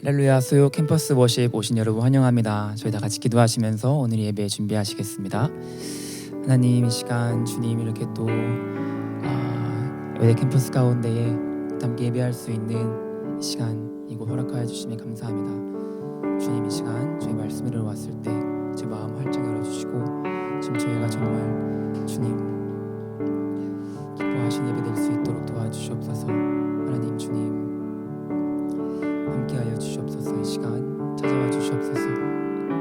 할렐루야. 수요 캠퍼스 워십 오신 여러분 환영합니다. 저희 다 같이 기도하시면서 오늘 예배 준비하시겠습니다. 하나님, 이 시간 주님 이렇게 또 외대 캠퍼스 가운데에 함께 예배할 수 있는 이 시간 이곳 허락하여 주시면 감사합니다. 주님, 이 시간 저희 말씀 들어왔을 때 제 마음 활짝 열어주시고 지금 저희가 정말 주님 기뻐하신 예배 될 수 있도록 도와주시옵소서. 하나님, 주님 함께하여 주시옵소서. 이 시간 찾아와 주시옵소서.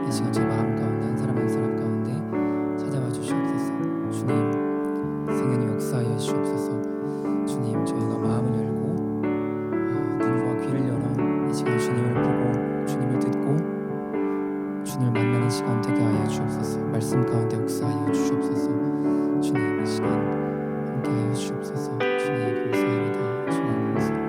이 시간 제 마음 가운데 한 사람 한 사람 가운데 찾아와 주시옵소서. 주님 성령이 역사하여 주시옵소서. 주님, 저희가 마음을 열고 눈과 귀를 열어 이 시간 주님을 보고 주님을 듣고 주님을 만나는 시간 되게 하여 주옵소서. 말씀 가운데 역사하여 주시옵소서. 주님, 이 시간 함께하여 주시옵소서. 주님 감사합니다. 주님 감사합니다.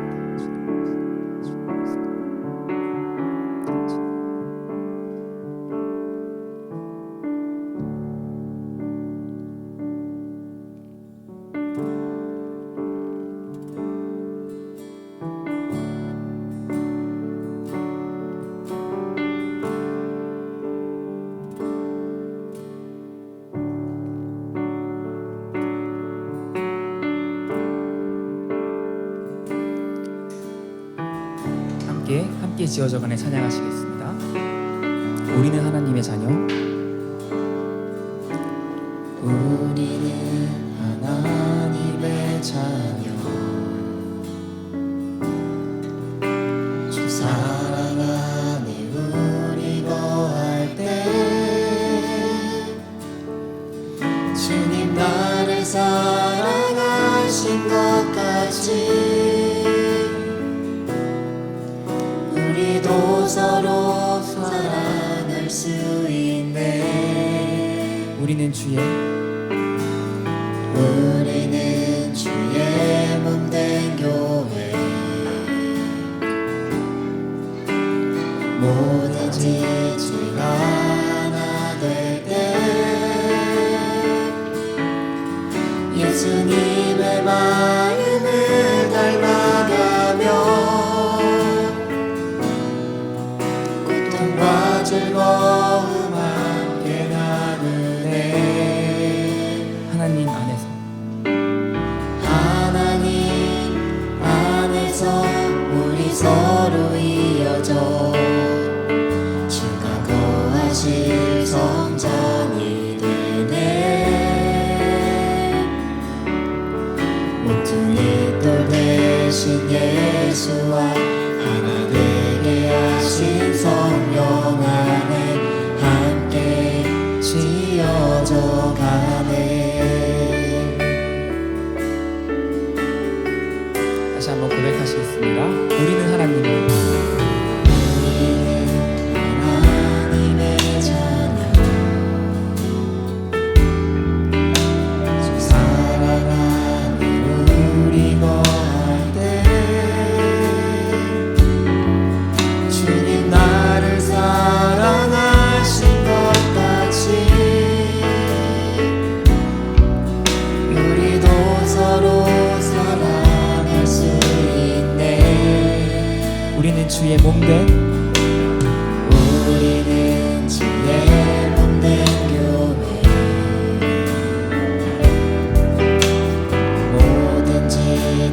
주님 함께 지어져가네 찬양하시겠습니다. 우리는 하나님의 자녀. 우리는 하나님의 자녀, 주 사랑하니 우리 거할 때 주님 나를 사랑하신 것 같이 우리도 서로 사랑할 수 있네. 우리는 주의 몸된 교회, 뭐든지 주가 하나 될 때 예수님의 마음을 닮아가며 고통과 즐거움 함께 나누네. 하나님 안에서 우리 서로 이어져 주가 거하실 성전이 되네. 모퉁이 돌 대신 예수와 하나 되게 하신 성령 안에 함께 지어져 가네. 다시 한번 고백하시겠습니다. 우리는 하나님의 자녀, 주 사랑하니 우리 거할 때 주님 나를 사랑하신 것 같이 우리도 서로 사랑할 수 있네. 우리는 주의 몸된 우리는 주의 몸된 교회, 뭐든지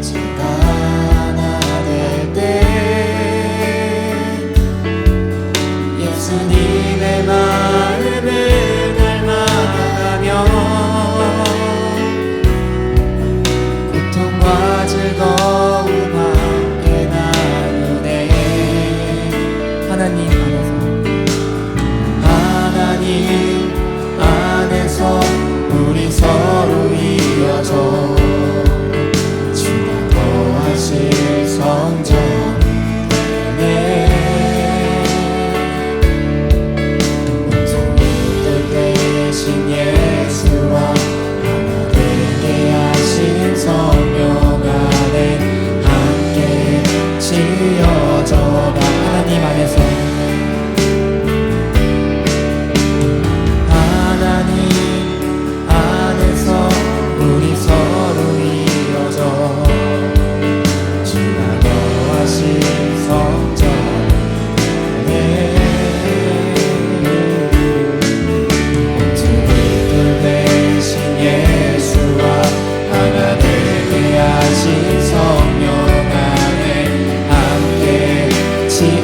주가 하나 될 때 예수님의 마음을 닮아가며 고통과 즐거움 함께 나누네.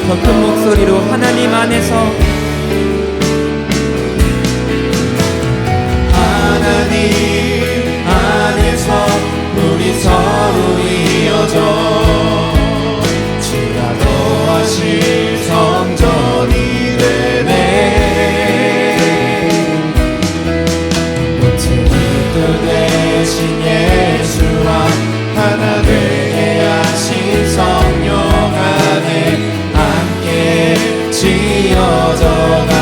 더 큰 목소리로 하나님 안에서 하나님 안에서 우리 서로 이어져 주가 거하실 성전이 되네. 모든 이들 대신 예수와 하나 되게 하신 성령 안에 함께 지어져가.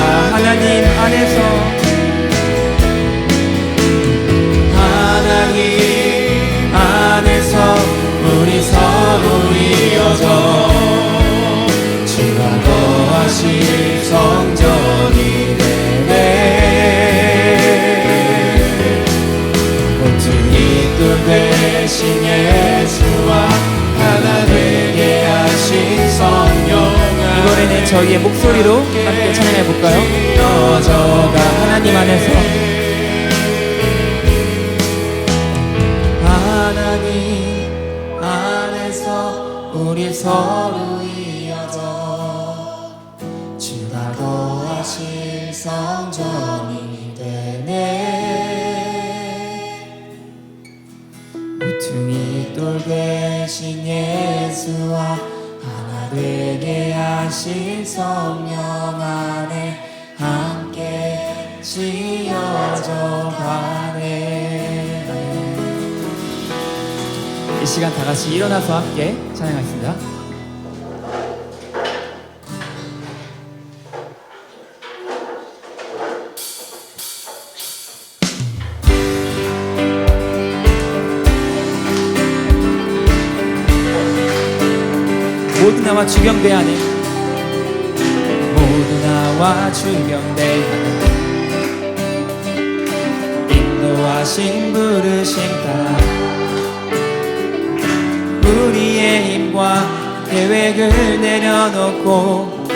하나님 안에서 우리 서로 이어져 주가 거하실 성전이 되네. 모든 이들 대신 예수와 하나 되게 하신 성령. 이번에는 저희의 목소리로 함께 찬양해 볼까요? 이어져가. 하나님 안에서 우리 서로 이어져 주가 거하실 성전이 되네. 모퉁이 돌 대신 예수와 하나 되게 하신 성령 안에 함께 지어져 가네. 이 시간 다 같이 일어나서 함께 찬양하겠습니다. 모두 나와 주경배하네. 모두 나와 주경배하네. 인도하신 부르심 따라 우리의 힘과 계획을 내려놓고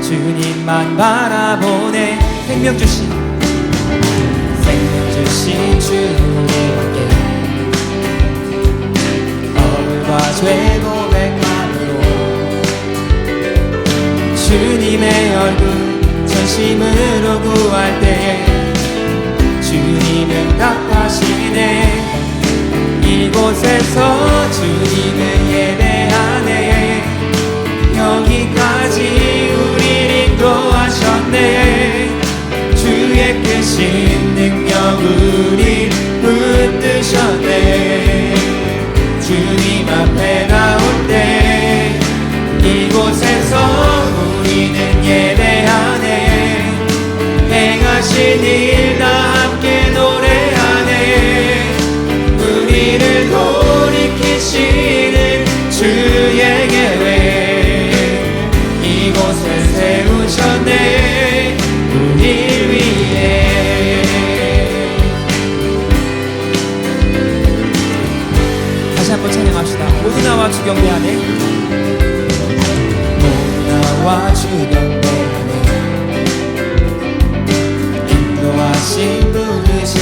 주님만 바라보네. 생명 주신 주님께 허물과 죄 고백함으로 주님의 얼굴 전심으로 구할 때 주님은 답하시네. 이곳에서 주님을 예배하네. 여기까지 우리를 인도하셨네. 주의 크신 능력 우리 붙드셨네. 주님 앞에 나올 때 이곳에서 우리는 예배하네. 행하신 일 다 함께 노래하네. 우리를 돌이키시는 주의 계획 이곳에 세우셨네. 우릴 위해. 다시 한번 찬양합시다. 모두 나와 주경배하네. 모두 나와 주경배하네. 인도하신 부르심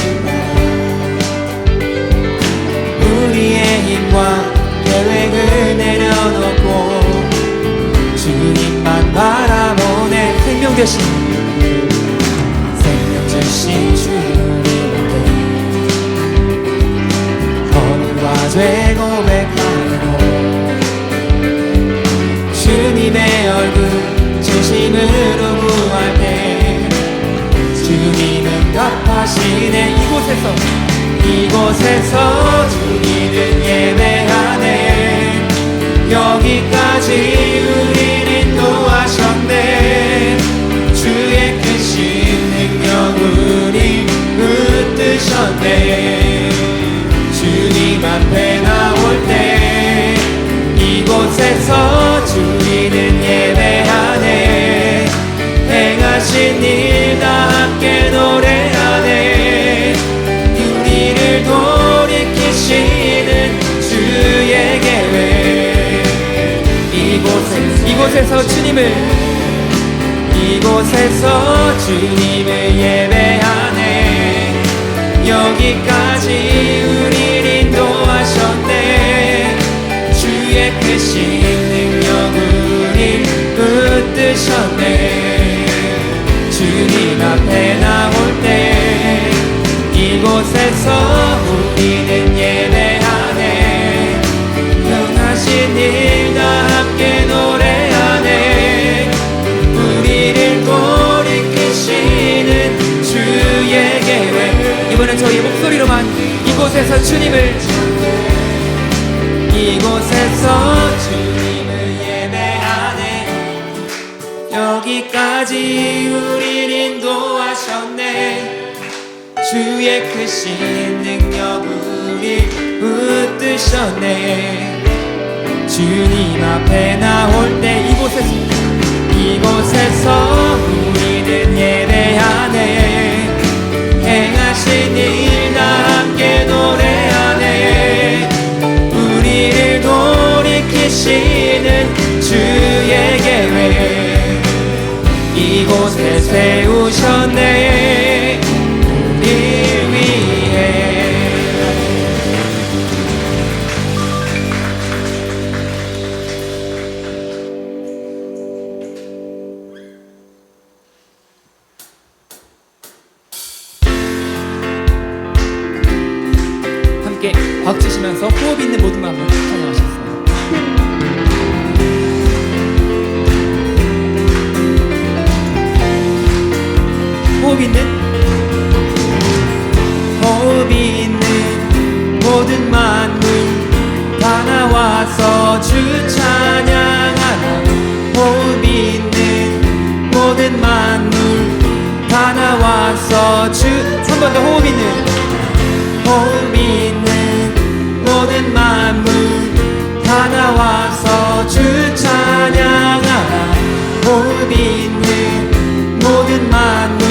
우리의 힘과 계획을 내려놓고 주님만 바라보네. 생명 되신 주님께 허물과 죄 고백하고 주님의 얼굴 진심으로 구할 때 주님은 답하시네. 이곳에서 주님을 예배하네. 여기까지 우리를 인도하셨네. 주의 크신 능력 우리 붙드셨네. 주님 앞에 나올 때 이곳에서 주님을 예배하네. 행하신 일 다 함께 노래하네. 우리를 돌이키시는 주의 계획 이곳에서 주님을 예배하네. 여기까지 우리를 인도하셨네. 주의 크신 능력 우리 웃으셨네. 주님 앞에 나올 때 이곳에서 우리는 예배하네. 행하신 일 다 함께 노래하네. 우리를 돌이키시는 주의 계획. 이번엔 저희 목소리로만 이곳에서 주님을, 이곳에서 주님을 예배하네. 여기까지 우리를 인도하셨네. 주의 크신 능력 우리 붙드셨네. 주님 앞에 나올 때 이곳에서 우리는 예배하네. 행하신 일 다 함께 노래하네. 우리를 돌이키시는 주의 계획 이곳에 세우셨네. 우릴 위해. 함께 박치시면서 호흡 있는 모든 마음으로 찬양하셨습니다. 호흡 있는 모든 만물 다 나와서 주 찬양하라. 호흡 있는 모든 만물 다 나와서 주. 한 번 더 호흡 있는 모든 만물 다 나와서 주 찬양하라. 호흡 있는 모든 만물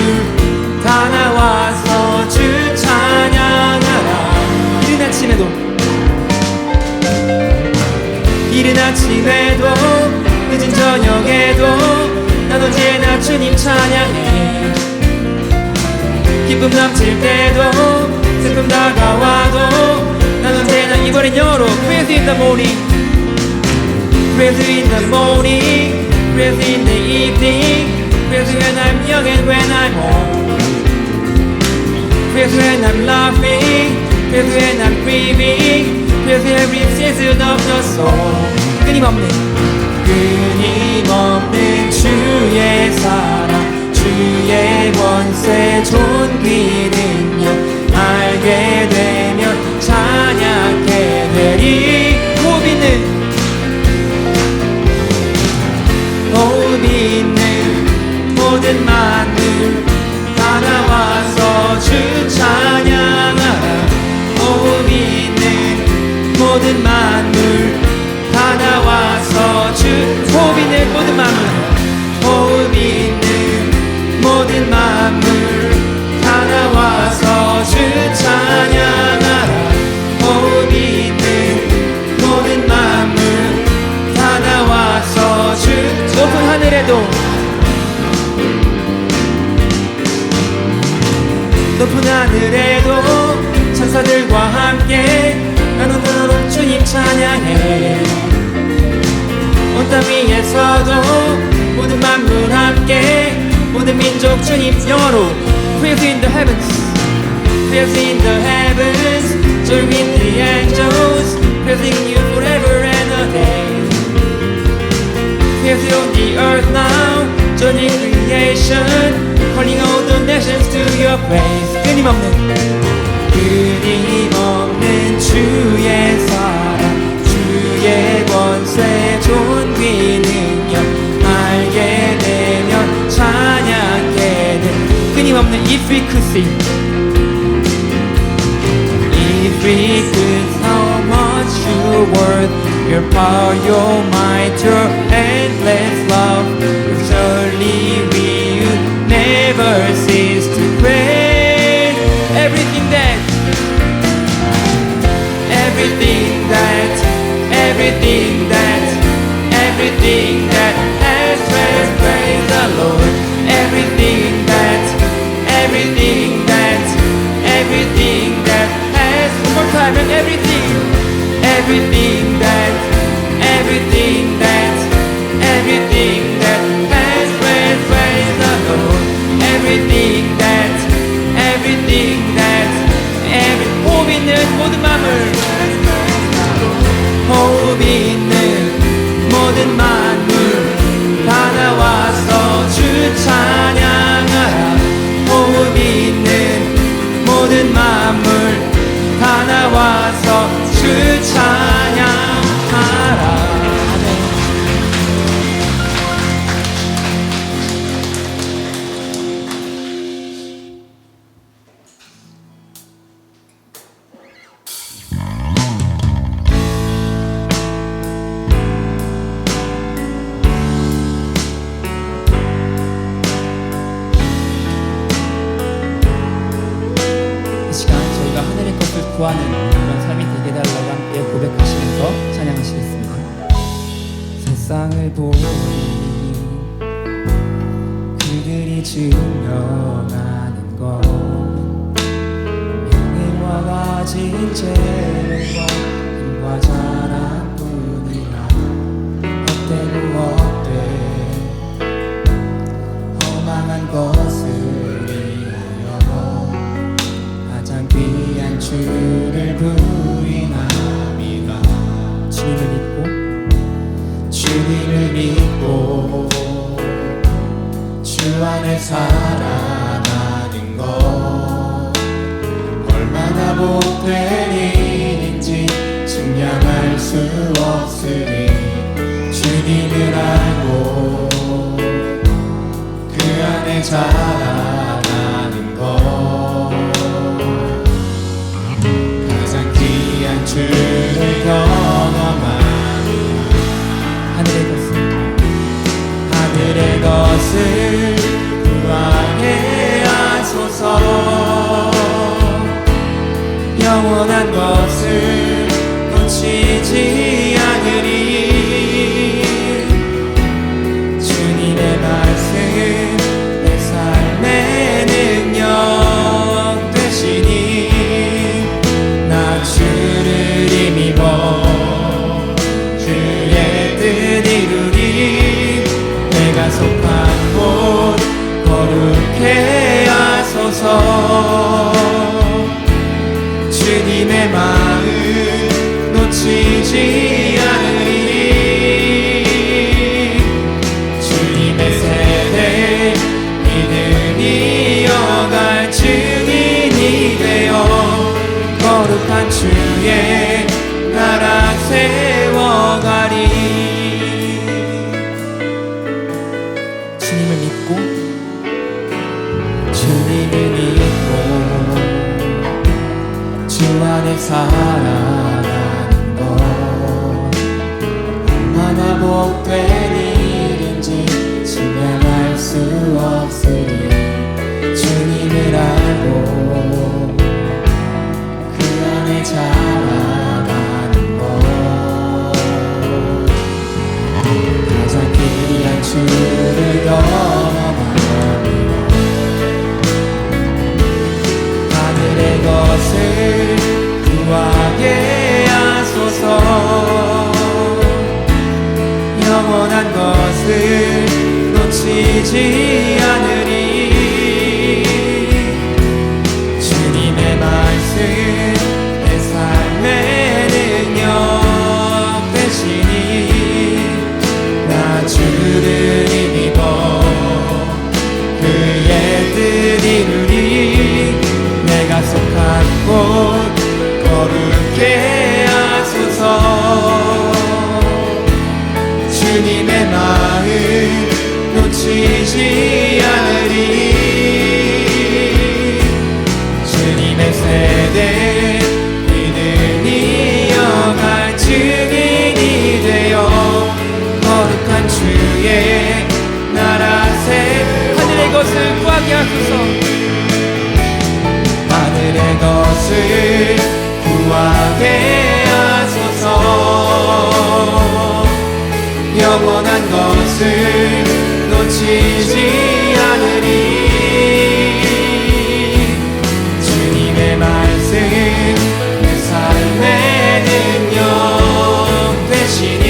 다 나와서 주 찬양하라. 이른 아침에도 늦은 저녁에도 난 언제나 주님 찬양해. 기쁨 넘칠 때도 슬픔 다가와도 난 언제나 이번엔 영어로 Praise in the morning, Praise in the morning, Praise in the evening, Praise when I'm young and when I'm old, Praise when I'm laughing, Praise when I'm grieving, Praise every season of the soul. 끊임없는 주의 사랑, 주의 권세 존귀 능력 알게 되면 찬양하게 되리. 호흡 있는 모든 만물 다 나와서 주 찬양하라. 호흡 있는 모든 만물 다 나와서 주. 호흡 있는 모든 만물, 호흡 있는 모든 만물 다 나와서 주 찬양하라. 호흡 있는 모든 만물 다 나와서 주. 높은 하늘에도 천사들과 함께 나는 오늘 주님 찬양해. 온 땅 위에서도 모든 만물 함께 모든 민족 주님. 영어로 Praise in the heavens, Praise in the heavens, joy with the angels, praising you forever and a day. Praise on the earth now, joining creation, calling all the nations to your praise. 끊임없는 주의 사랑, 주의 권세 존귀 능력 알게 되면 찬양하게 돼. 끊임없는 If we could sing, if we could how much you're worth, your power, your might, your endless love, surely we would never cease to praise. Everything that has breath, praise the Lord. Everything that has, one more time, and everything that 구하는 그런 삶이 되게 달라고 함께 고백하시면서 찬양하시겠습니다. 세상을 보니 그들이 증명하는 것 명예와 가진 재능과 힘과 자랑뿐이라 헛되고 헛돼 허망한 것을 위하여 가장 귀한 주를 부인함이라. 주님을 믿고 주 안에 살아가는 것 얼마나 복된 일인지 증명할 수 없으니 주님을 알고 그 안에 자라나는 것 가장 귀한 주를 경험하니 하늘의 것을 구하게 하소서. 영원한 것을 놓치지 않으리. 주님의 말씀 내 삶의 능력 되시니 나 주를 힘입어 주의 뜻 이루리. 내가 속한 곳 거룩해 하소서. 주님의 마음 놓치지 않으리. 주님의 세대 믿음 이어갈 증인이 되어 거룩한 주의 나라 세워가리. 주님을 믿고 주 안에 살아가는 것 얼마나 복된 일인지 증명할 수 없으리. 주님을 알고 그 안에 자라가는 것 가장 귀한 주를 경험하니 하늘의 것을 구하게 하소서. 영원한 것을 놓치지 않으리. 주님의 말씀 내 삶의 능력 되시니 나 주를 힘입어 그의 뜻 이루리. 내가 속한 곳 거룩해 하소서. 주님의 마음 놓치지 않으리. 주님의 세대 믿음 이어갈 증인이 되어 거룩한 주의 나라 새 하늘의 것을 구하게 하소서. 하늘의 것을 구하게 하소서. 영원한 것을 놓치지 않으리. 주님의 말씀 내 삶의 능력 되시니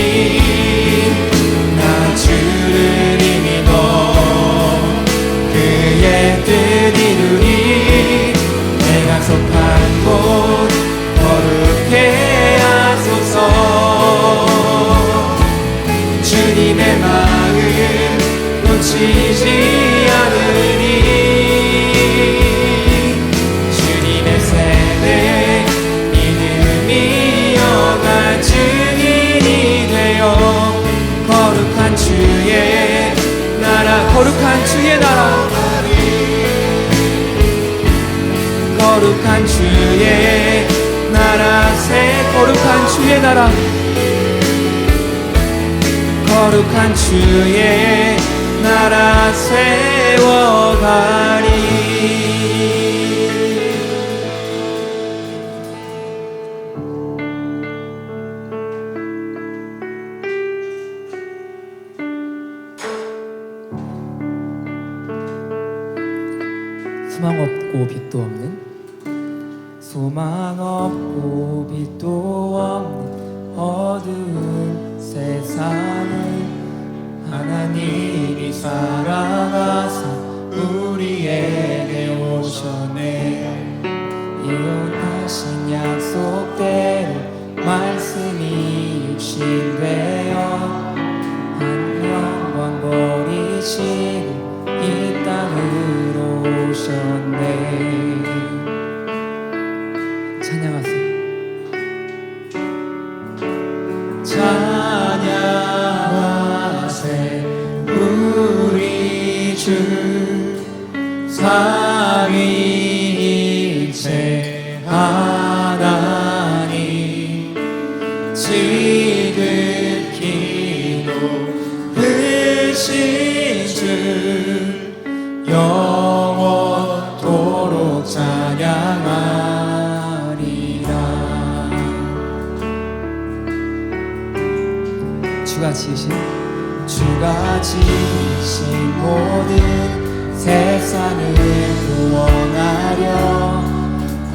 나 주를 힘입어 그의 뜻 이루리. 내가 속한 곳 거룩해 하소서. 주님의 마음 놓치지 않으리. 주님의 세대 믿음 이어갈 증인이 되어 거룩한 주의 나라 거룩한 주의 나라 거룩한 주의 나라 새 거룩한 주의 나라 거룩한 주의 나라 세워가리. 소망 없고 빛도 없는 소망 없고 빛도 없는 어두운 세상을 하나님이 사랑하사 우리에게 오셨네. 예언하신 약속대로 말씀이 육신 되어 한 영광 버리시고 이 땅으로 오셨네. 찬양하세요. 찬양하세 우리 주 삼위일체 하나님 지극히 높으신 주 영원토록 찬양하리라. 주가 지으신 모든 세상을 구원하려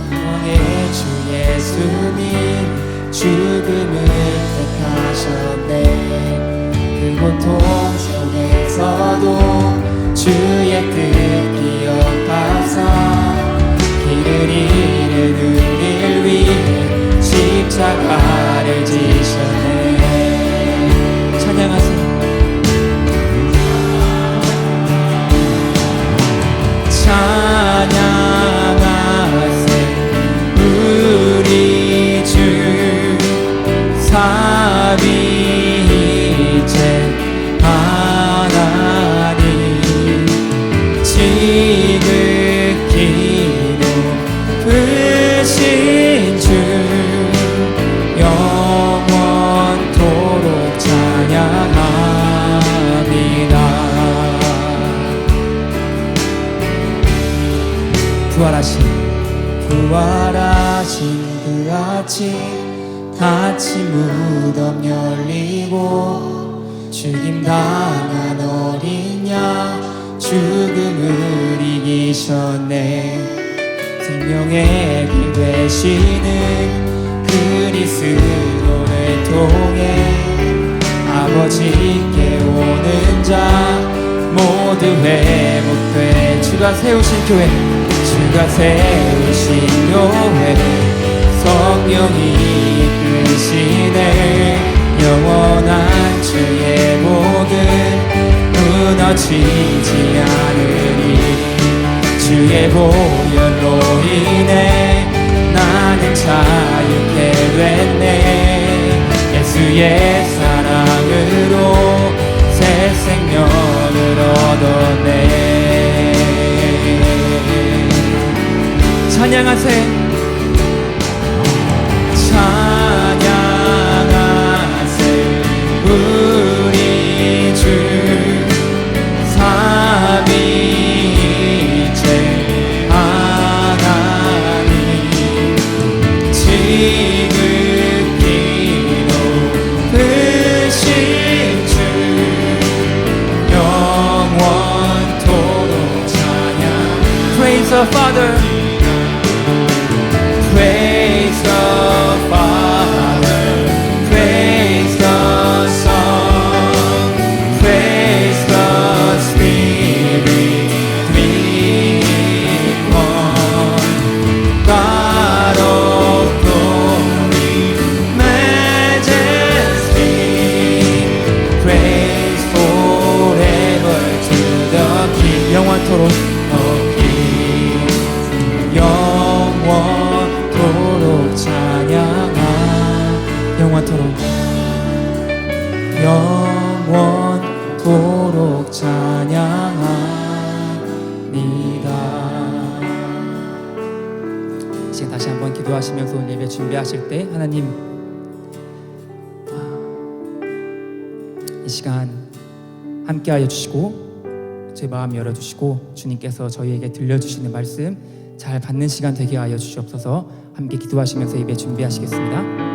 구원의 주 예수님 죽음을 택하셨네. 그 고통 속에서도 주의 뜻 기억하사 길을 잃은 우리를 위해 십자가를 지셨네. 찬양하세요. 찬양하세 우리 주 삼위일체 하나님 지극히 높으신 주 영원토록 찬양합니다. 부활하신 그 아침 무덤 열리고 죽임당한 어린 양 죽음을 이기셨네. 생명의 길 되시는 그리스도를 통해 아버지께 오는 자 모두 회복돼. 주가 세우신 교회 성령이 이끄시네. 영원한 주의 복은 무너지지 않으리. 주의 보혈로 인해 나는 자유케 됐네. 예수의 사랑으로 새 생명을 얻었네. 찬양하세 우리 주 삼위일체 하나님 지극히 높으신 주 영원토록 찬양. Praise the Father. Praise the Father, praise the Son, praise the Spirit, three in one. God of glory, majesty, praise forever to the King. 영원토록 영원토록 찬양하. 영원토록 찬양합니다. 이제 다시 한번 기도하시면서 오늘 예배 준비하실 때 하나님 이 시간 함께하여 주시고 제 마음 열어주시고 주님께서 저희에게 들려주시는 말씀 잘 받는 시간 되게 하여 주시옵소서. 함께 기도하시면서 예배 준비하시겠습니다.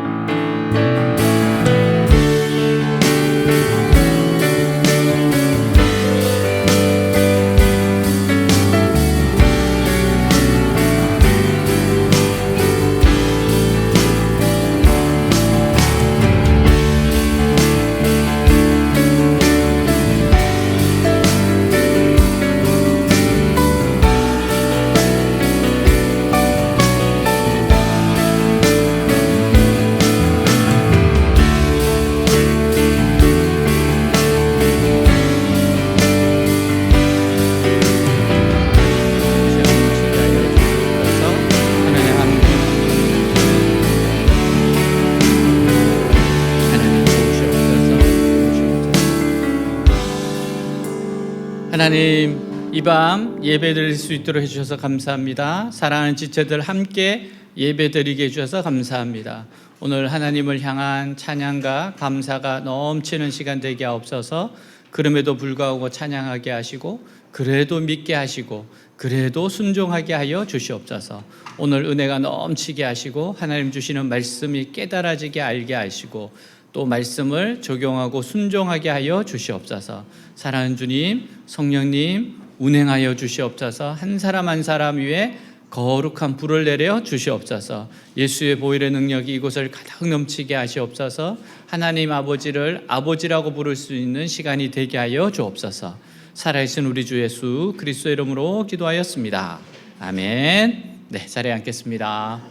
하나님, 이 밤 예배 드릴 수 있도록 해주셔서 감사합니다. 사랑하는 지체들 함께 예배 드리게 해주셔서 감사합니다. 오늘 하나님을 향한 찬양과 감사가 넘치는 시간 되게 하옵소서. 그럼에도 불구하고 찬양하게 하시고, 그래도 믿게 하시고, 그래도 순종하게 하여 주시옵소서. 오늘 은혜가 넘치게 하시고, 하나님 주시는 말씀이 깨달아지게 알게 하시고, 또 말씀을 적용하고 순종하게 하여 주시옵소서. 사랑하는 주님, 성령님 운행하여 주시옵소서. 한 사람 한 사람 위에 거룩한 불을 내려 주시옵소서. 예수의 보혈의 능력이 이곳을 가득 넘치게 하시옵소서. 하나님 아버지를 아버지라고 부를 수 있는 시간이 되게 하여 주옵소서. 살아계신 우리 주 예수 그리스도의 이름으로 기도하였습니다. 아멘. 네, 자리에 앉겠습니다.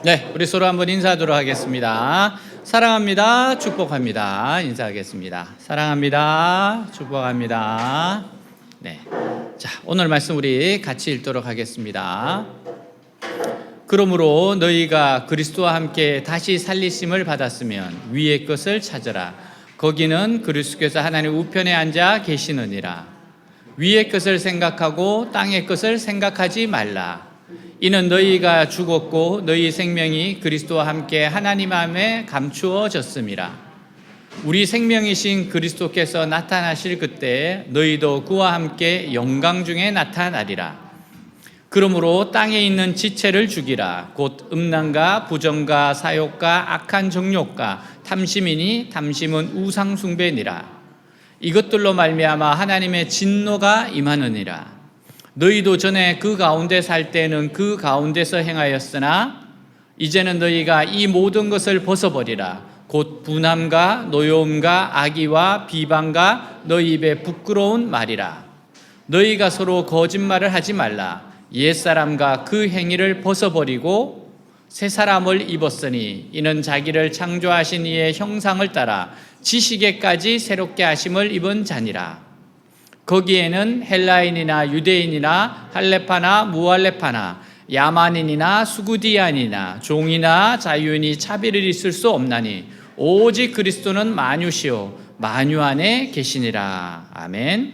네, 우리 서로 한번 인사하도록 하겠습니다. 사랑합니다. 축복합니다. 인사하겠습니다. 사랑합니다. 축복합니다. 네. 자, 오늘 말씀 우리 같이 읽도록 하겠습니다. 그러므로 너희가 그리스도와 함께 다시 살리심을 받았으면 위의 것을 찾으라. 거기는 그리스도께서 하나님 우편에 앉아 계시느니라. 위의 것을 생각하고 땅의 것을 생각하지 말라. 이는 너희가 죽었고 너희 생명이 그리스도와 함께 하나님 안에 감추어졌음이라. 우리 생명이신 그리스도께서 나타나실 그때 너희도 그와 함께 영광 중에 나타나리라. 그러므로 땅에 있는 지체를 죽이라. 곧 음란과 부정과 사욕과 악한 정욕과 탐심이니 탐심은 우상 숭배니라. 이것들로 말미암아 하나님의 진노가 임하느니라. 너희도 전에 그 가운데 살 때는 그 가운데서 행하였으나 이제는 너희가 이 모든 것을 벗어버리라. 곧 분함과 노여움과 악의와 비방과 너희 입에 부끄러운 말이라. 너희가 서로 거짓말을 하지 말라. 옛사람과 그 행위를 벗어버리고 새 사람을 입었으니 이는 자기를 창조하신 이의 형상을 따라 지식에까지 새롭게 하심을 입은 자니라. 거기에는 헬라인이나 유대인이나 할레파나 무할레파나 야만인이나 수구디안이나 종이나 자유인이 차별이 있을 수 없나니 오직 그리스도는 만유시요 만유 안에 계시니라. 아멘.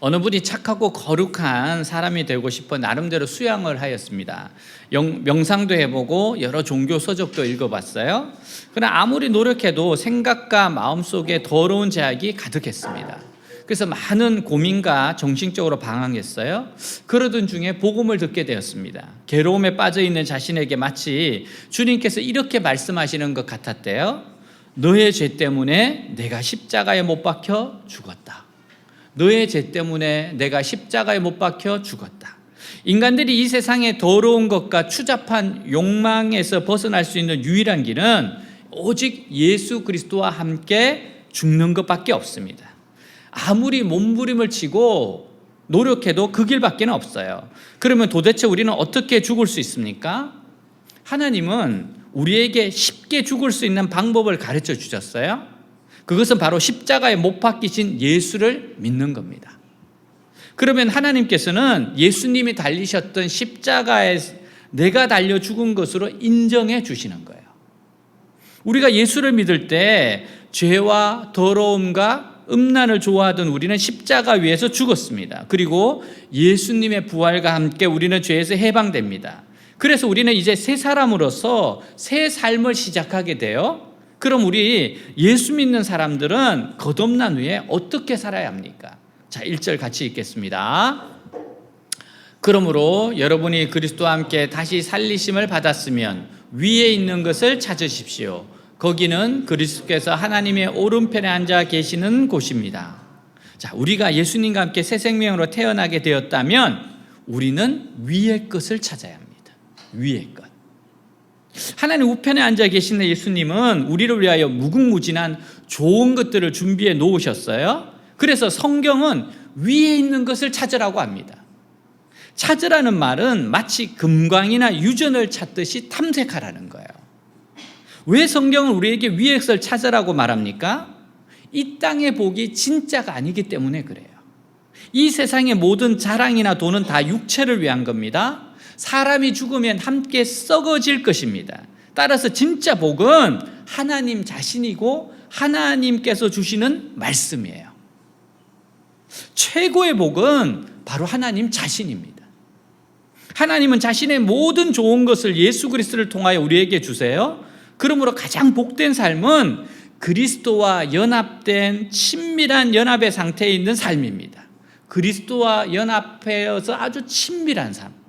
어느 분이 착하고 거룩한 사람이 되고 싶어 나름대로 수양을 하였습니다. 명상도 해보고 여러 종교 서적도 읽어봤어요. 그러나 아무리 노력해도 생각과 마음속에 더러운 제약이 가득했습니다. 그래서 많은 고민과 정신적으로 방황했어요. 그러던 중에 복음을 듣게 되었습니다. 괴로움에 빠져있는 자신에게 마치 주님께서 이렇게 말씀하시는 것 같았대요. 너의 죄 때문에 내가 십자가에 못 박혀 죽었다. 너의 죄 때문에 내가 십자가에 못 박혀 죽었다. 인간들이 이 세상의 더러운 것과 추잡한 욕망에서 벗어날 수 있는 유일한 길은 오직 예수 그리스도와 함께 죽는 것밖에 없습니다. 아무리 몸부림을 치고 노력해도 그 길밖에 없어요. 그러면 도대체 우리는 어떻게 죽을 수 있습니까? 하나님은 우리에게 쉽게 죽을 수 있는 방법을 가르쳐 주셨어요. 그것은 바로 십자가에 못 박히신 예수를 믿는 겁니다. 그러면 하나님께서는 예수님이 달리셨던 십자가에 내가 달려 죽은 것으로 인정해 주시는 거예요. 우리가 예수를 믿을 때 죄와 더러움과 음란을 좋아하던 우리는 십자가 위에서 죽었습니다. 그리고 예수님의 부활과 함께 우리는 죄에서 해방됩니다. 그래서 우리는 이제 새 사람으로서 새 삶을 시작하게 돼요. 그럼 우리 예수 믿는 사람들은 거듭난 후에 어떻게 살아야 합니까? 자, 1절 같이 읽겠습니다. 그러므로 여러분이 그리스도와 함께 다시 살리심을 받았으면 위에 있는 것을 찾으십시오. 거기는 그리스도께서 하나님의 오른편에 앉아 계시는 곳입니다. 자, 우리가 예수님과 함께 새 생명으로 태어나게 되었다면 우리는 위의 것을 찾아야 합니다. 위의 것. 하나님 우편에 앉아 계시는 예수님은 우리를 위하여 무궁무진한 좋은 것들을 준비해 놓으셨어요. 그래서 성경은 위에 있는 것을 찾으라고 합니다. 찾으라는 말은 마치 금광이나 유전을 찾듯이 탐색하라는 거예요. 왜 성경은 우리에게 위의 것을 찾으라고 말합니까? 이 땅의 복이 진짜가 아니기 때문에 그래요. 이 세상의 모든 자랑이나 돈은 다 육체를 위한 겁니다. 사람이 죽으면 함께 썩어질 것입니다. 따라서 진짜 복은 하나님 자신이고 하나님께서 주시는 말씀이에요. 최고의 복은 바로 하나님 자신입니다. 하나님은 자신의 모든 좋은 것을 예수 그리스도를 통하여 우리에게 주세요. 그러므로 가장 복된 삶은 그리스도와 연합된 친밀한 연합의 상태에 있는 삶입니다. 그리스도와 연합해서 아주 친밀한 삶.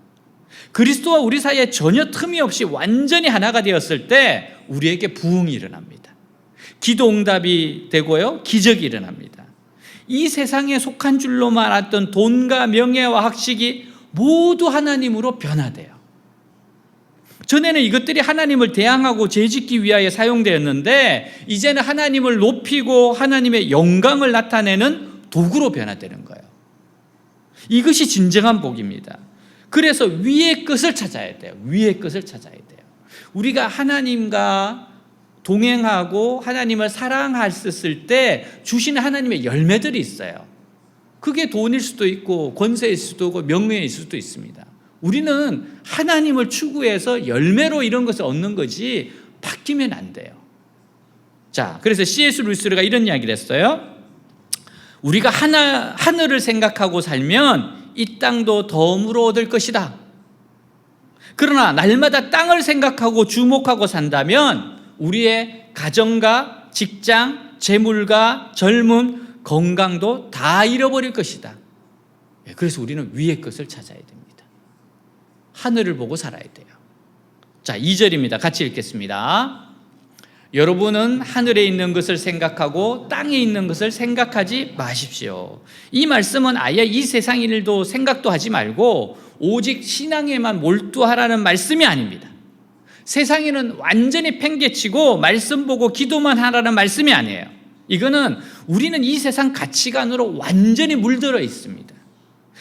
그리스도와 우리 사이에 전혀 틈이 없이 완전히 하나가 되었을 때 우리에게 부흥이 일어납니다. 기도 응답이 되고요, 기적이 일어납니다. 이 세상에 속한 줄로만 알았던 돈과 명예와 학식이 모두 하나님으로 변화돼요. 전에는 이것들이 하나님을 대항하고 죄짓기 위하여 사용되었는데 이제는 하나님을 높이고 하나님의 영광을 나타내는 도구로 변화되는 거예요. 이것이 진정한 복입니다. 그래서 위의 것을 찾아야 돼요. 위의 것을 찾아야 돼요. 우리가 하나님과 동행하고 하나님을 사랑했을 때 주시는 하나님의 열매들이 있어요. 그게 돈일 수도 있고 권세일 수도 있고 명예일 수도 있습니다. 우리는 하나님을 추구해서 열매로 이런 것을 얻는 거지 바뀌면 안 돼요. 자, 그래서 C.S. 루이스가 이런 이야기를 했어요. 우리가 하늘을 생각하고 살면 이 땅도 덤으로 얻을 것이다. 그러나 날마다 땅을 생각하고 주목하고 산다면 우리의 가정과 직장, 재물과 젊음, 건강도 다 잃어버릴 것이다. 그래서 우리는 위의 것을 찾아야 됩니다. 하늘을 보고 살아야 돼요. 자, 2절입니다. 같이 읽겠습니다. 여러분은 하늘에 있는 것을 생각하고 땅에 있는 것을 생각하지 마십시오. 이 말씀은 아예 이 세상 일도 생각도 하지 말고 오직 신앙에만 몰두하라는 말씀이 아닙니다. 세상에는 완전히 팽개치고 말씀 보고 기도만 하라는 말씀이 아니에요. 이거는 우리는 이 세상 가치관으로 완전히 물들어 있습니다.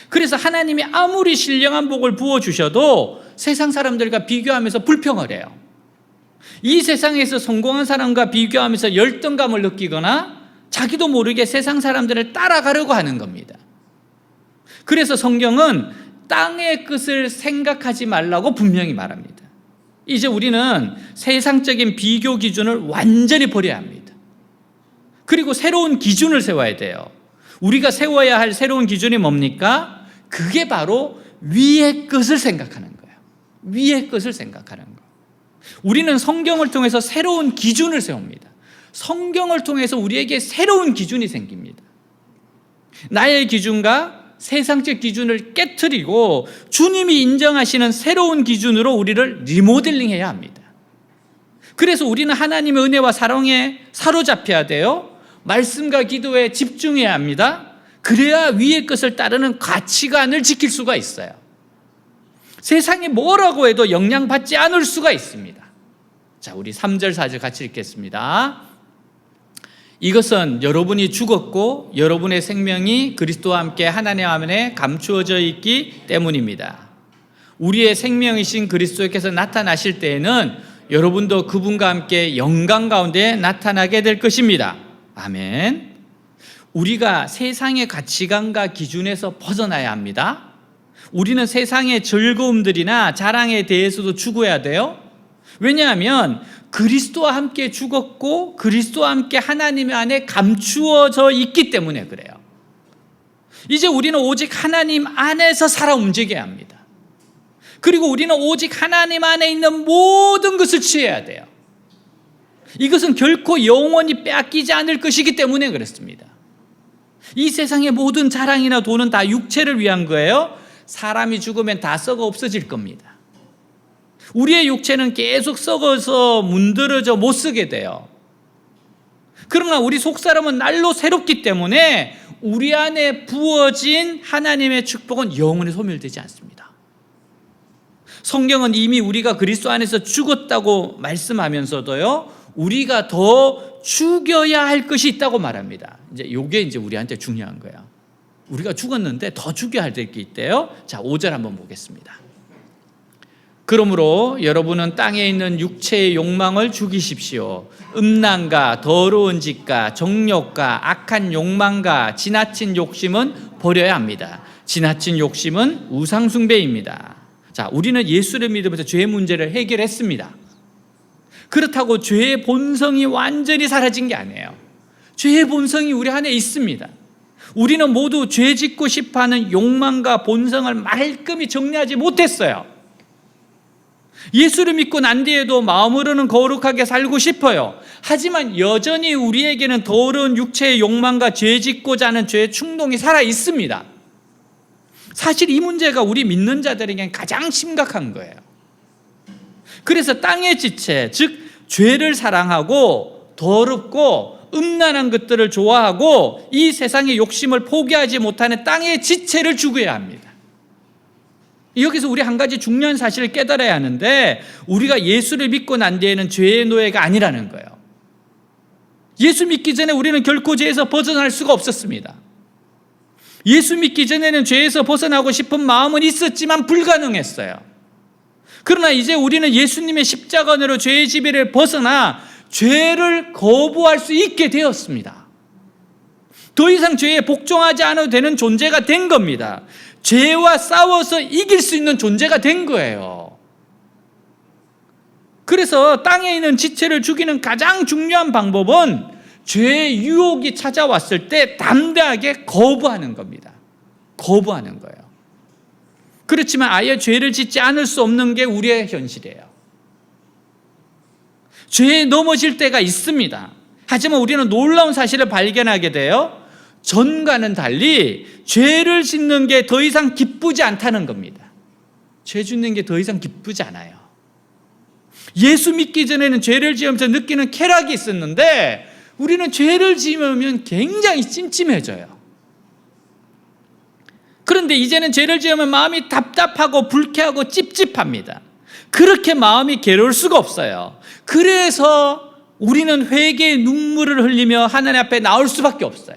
그래서 하나님이 아무리 신령한 복을 부어주셔도 세상 사람들과 비교하면서 불평을 해요. 이 세상에서 성공한 사람과 비교하면서 열등감을 느끼거나 자기도 모르게 세상 사람들을 따라가려고 하는 겁니다. 그래서 성경은 땅의 것을 생각하지 말라고 분명히 말합니다. 이제 우리는 세상적인 비교 기준을 완전히 버려야 합니다. 그리고 새로운 기준을 세워야 돼요. 우리가 세워야 할 새로운 기준이 뭡니까? 그게 바로 위의 것을 생각하는 거예요. 위의 것을 생각하는 거예요. 우리는 성경을 통해서 새로운 기준을 세웁니다. 성경을 통해서 우리에게 새로운 기준이 생깁니다. 나의 기준과 세상적 기준을 깨트리고 주님이 인정하시는 새로운 기준으로 우리를 리모델링해야 합니다. 그래서 우리는 하나님의 은혜와 사랑에 사로잡혀야 돼요. 말씀과 기도에 집중해야 합니다. 그래야 위의 것을 따르는 가치관을 지킬 수가 있어요. 세상이 뭐라고 해도 영향받지 않을 수가 있습니다. 자, 우리 3절 4절 같이 읽겠습니다. 이것은 여러분이 죽었고 여러분의 생명이 그리스도와 함께 하나님 안에 감추어져 있기 때문입니다. 우리의 생명이신 그리스도께서 나타나실 때에는 여러분도 그분과 함께 영광 가운데 나타나게 될 것입니다. 아멘. 우리가 세상의 가치관과 기준에서 벗어나야 합니다. 우리는 세상의 즐거움들이나 자랑에 대해서도 추구해야 돼요. 왜냐하면 그리스도와 함께 죽었고 그리스도와 함께 하나님 안에 감추어져 있기 때문에 그래요. 이제 우리는 오직 하나님 안에서 살아 움직여야 합니다. 그리고 우리는 오직 하나님 안에 있는 모든 것을 취해야 돼요. 이것은 결코 영원히 빼앗기지 않을 것이기 때문에 그렇습니다. 이 세상의 모든 자랑이나 돈은 다 육체를 위한 거예요. 사람이 죽으면 다 썩어 없어질 겁니다. 우리의 육체는 계속 썩어서 문드러져 못 쓰게 돼요. 그러나 우리 속사람은 날로 새롭기 때문에 우리 안에 부어진 하나님의 축복은 영원히 소멸되지 않습니다. 성경은 이미 우리가 그리스도 안에서 죽었다고 말씀하면서도요, 우리가 더 죽여야 할 것이 있다고 말합니다. 이게 이제 우리한테 중요한 거예요. 우리가 죽었는데 더 죽여야 할 게 있대요. 자, 5절 한번 보겠습니다. 그러므로 여러분은 땅에 있는 육체의 욕망을 죽이십시오. 음란과 더러운 짓과 정욕과 악한 욕망과 지나친 욕심은 버려야 합니다. 지나친 욕심은 우상숭배입니다. 자, 우리는 예수를 믿으면서 죄의 문제를 해결했습니다. 그렇다고 죄의 본성이 완전히 사라진 게 아니에요. 죄의 본성이 우리 안에 있습니다. 우리는 모두 죄 짓고 싶어하는 욕망과 본성을 말끔히 정리하지 못했어요. 예수를 믿고 난 뒤에도 마음으로는 거룩하게 살고 싶어요. 하지만 여전히 우리에게는 더러운 육체의 욕망과 죄 짓고자 하는 죄의 충동이 살아 있습니다. 사실 이 문제가 우리 믿는 자들에게는 가장 심각한 거예요. 그래서 땅의 지체, 즉 죄를 사랑하고 더럽고 음란한 것들을 좋아하고 이 세상의 욕심을 포기하지 못하는 땅의 지체를 죽여야 합니다. 여기서 우리 한 가지 중요한 사실을 깨달아야 하는데, 우리가 예수를 믿고 난 뒤에는 죄의 노예가 아니라는 거예요. 예수 믿기 전에 우리는 결코 죄에서 벗어날 수가 없었습니다. 예수 믿기 전에는 죄에서 벗어나고 싶은 마음은 있었지만 불가능했어요. 그러나 이제 우리는 예수님의 십자가로 죄의 지배를 벗어나 죄를 거부할 수 있게 되었습니다. 더 이상 죄에 복종하지 않아도 되는 존재가 된 겁니다. 죄와 싸워서 이길 수 있는 존재가 된 거예요. 그래서 땅에 있는 지체를 죽이는 가장 중요한 방법은 죄의 유혹이 찾아왔을 때 담대하게 거부하는 겁니다. 거부하는 거예요. 그렇지만 아예 죄를 짓지 않을 수 없는 게 우리의 현실이에요. 죄에 넘어질 때가 있습니다. 하지만 우리는 놀라운 사실을 발견하게 돼요. 전과는 달리 죄를 짓는 게 더 이상 기쁘지 않다는 겁니다. 죄 짓는 게 더 이상 기쁘지 않아요. 예수 믿기 전에는 죄를 지으면서 느끼는 쾌락이 있었는데, 우리는 죄를 지으면 굉장히 찜찜해져요. 그런데 이제는 죄를 지으면 마음이 답답하고 불쾌하고 찝찝합니다. 그렇게 마음이 괴로울 수가 없어요. 그래서 우리는 회개의 눈물을 흘리며 하나님 앞에 나올 수밖에 없어요.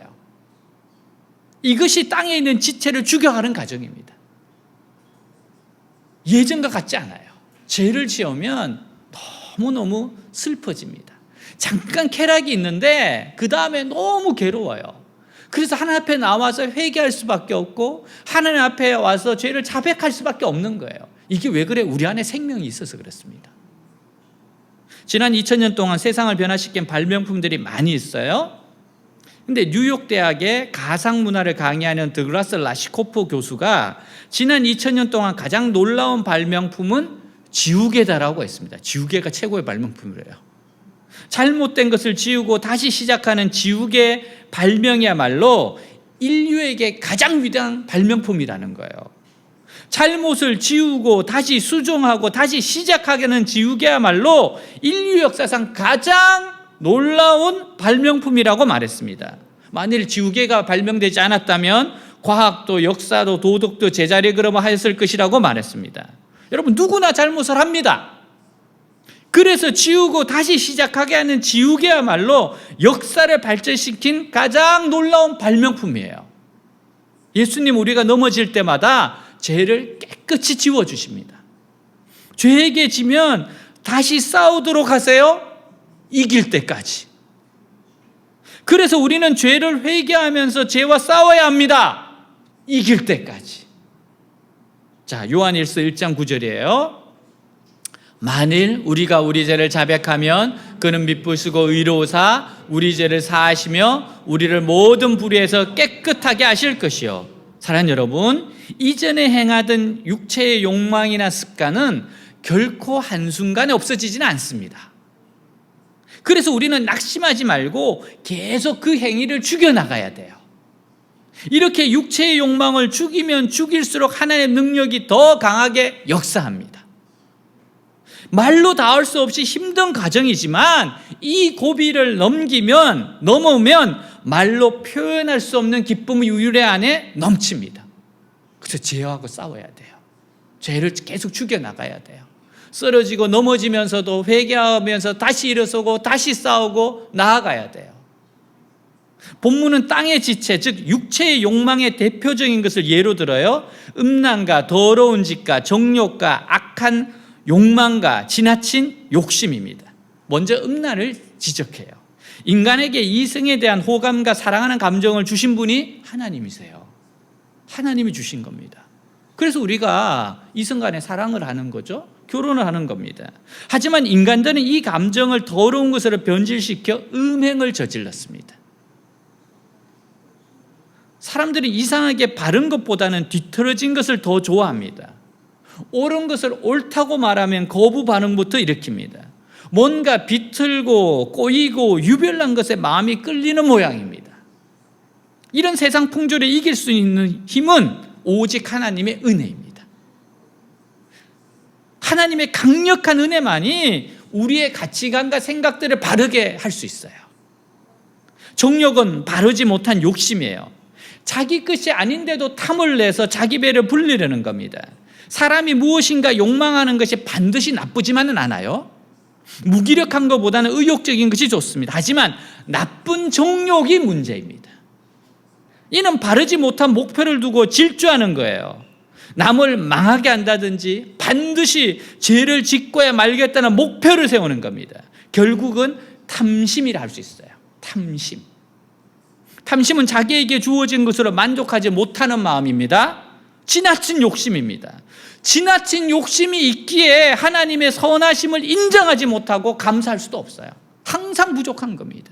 이것이 땅에 있는 지체를 죽여가는 과정입니다. 예전과 같지 않아요. 죄를 지으면 너무너무 슬퍼집니다. 잠깐 쾌락이 있는데 그 다음에 너무 괴로워요. 그래서 하나님 앞에 나와서 회개할 수밖에 없고 하나님 앞에 와서 죄를 자백할 수밖에 없는 거예요. 이게 왜 그래? 우리 안에 생명이 있어서 그렇습니다. 지난 2000년 동안 세상을 변화시킨 발명품들이 많이 있어요. 근데 뉴욕 대학의 가상 문화를 강의하는 드글라스 라시코프 교수가 지난 2000년 동안 가장 놀라운 발명품은 지우개다라고 했습니다. 지우개가 최고의 발명품이래요. 잘못된 것을 지우고 다시 시작하는 지우개 발명이야말로 인류에게 가장 위대한 발명품이라는 거예요. 잘못을 지우고 다시 수정하고 다시 시작하게 하는 지우개야말로 인류 역사상 가장 놀라운 발명품이라고 말했습니다. 만일 지우개가 발명되지 않았다면 과학도 역사도 도덕도 제자리에 걸음하였을 것이라고 말했습니다. 여러분, 누구나 잘못을 합니다. 그래서 지우고 다시 시작하게 하는 지우개야말로 역사를 발전시킨 가장 놀라운 발명품이에요. 예수님, 우리가 넘어질 때마다 죄를 깨끗이 지워주십니다. 죄에게 지면 다시 싸우도록 하세요. 이길 때까지. 그래서 우리는 죄를 회개하면서 죄와 싸워야 합니다. 이길 때까지. 자, 요한일서 1장 9절이에요. 만일 우리가 우리 죄를 자백하면 그는 미쁘시고 의로우사 우리 죄를 사하시며 우리를 모든 불의에서 깨끗하게 하실 것이요. 사랑하는 여러분, 이전에 행하던 육체의 욕망이나 습관은 결코 한순간에 없어지지는 않습니다. 그래서 우리는 낙심하지 말고 계속 그 행위를 죽여나가야 돼요. 이렇게 육체의 욕망을 죽이면 죽일수록 하나님의 능력이 더 강하게 역사합니다. 말로 닿을 수 없이 힘든 과정이지만 이 고비를 넘으면 말로 표현할 수 없는 기쁨의 유래 안에 넘칩니다. 그래서 죄하고 싸워야 돼요. 죄를 계속 죽여나가야 돼요. 쓰러지고 넘어지면서도 회개하면서 다시 일어서고 다시 싸우고 나아가야 돼요. 본문은 땅의 지체, 즉 육체의 욕망의 대표적인 것을 예로 들어요. 음란과 더러운 짓과 정욕과 악한 욕망과 지나친 욕심입니다. 먼저 음란을 지적해요. 인간에게 이성에 대한 호감과 사랑하는 감정을 주신 분이 하나님이세요. 하나님이 주신 겁니다. 그래서 우리가 이성 간에 사랑을 하는 거죠. 결혼을 하는 겁니다. 하지만 인간들은 이 감정을 더러운 것으로 변질시켜 음행을 저질렀습니다. 사람들이 이상하게 바른 것보다는 뒤틀어진 것을 더 좋아합니다. 옳은 것을 옳다고 말하면 거부 반응부터 일으킵니다. 뭔가 비틀고 꼬이고 유별난 것에 마음이 끌리는 모양입니다. 이런 세상 풍조를 이길 수 있는 힘은 오직 하나님의 은혜입니다. 하나님의 강력한 은혜만이 우리의 가치관과 생각들을 바르게 할 수 있어요. 정욕은 바르지 못한 욕심이에요. 자기 것이 아닌데도 탐을 내서 자기 배를 불리려는 겁니다. 사람이 무엇인가 욕망하는 것이 반드시 나쁘지만은 않아요. 무기력한 것보다는 의욕적인 것이 좋습니다. 하지만 나쁜 정욕이 문제입니다. 이는 바르지 못한 목표를 두고 질주하는 거예요. 남을 망하게 한다든지 반드시 죄를 짓고야 말겠다는 목표를 세우는 겁니다. 결국은 탐심이라 할 수 있어요. 탐심은 자기에게 주어진 것으로 만족하지 못하는 마음입니다. 지나친 욕심입니다. 지나친 욕심이 있기에 하나님의 선하심을 인정하지 못하고 감사할 수도 없어요. 항상 부족한 겁니다.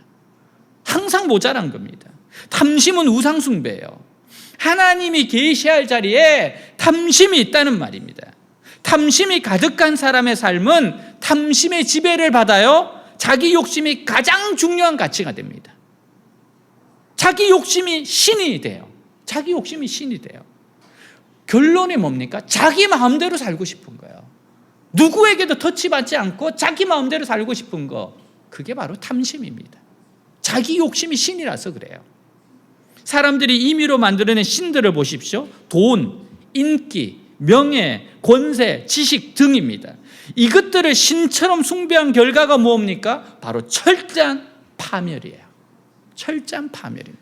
항상 모자란 겁니다. 탐심은 우상숭배예요. 하나님이 계시할 자리에 탐심이 있다는 말입니다. 탐심이 가득한 사람의 삶은 탐심의 지배를 받아요. 자기 욕심이 가장 중요한 가치가 됩니다. 자기 욕심이 신이 돼요. 자기 욕심이 신이 돼요. 결론이 뭡니까? 자기 마음대로 살고 싶은 거예요. 누구에게도 터치받지 않고 자기 마음대로 살고 싶은 거, 그게 바로 탐심입니다. 자기 욕심이 신이라서 그래요. 사람들이 임의로 만들어낸 신들을 보십시오. 돈, 인기, 명예, 권세, 지식 등입니다. 이것들을 신처럼 숭배한 결과가 뭡니까? 바로 철저한 파멸이에요. 철저한 파멸입니다.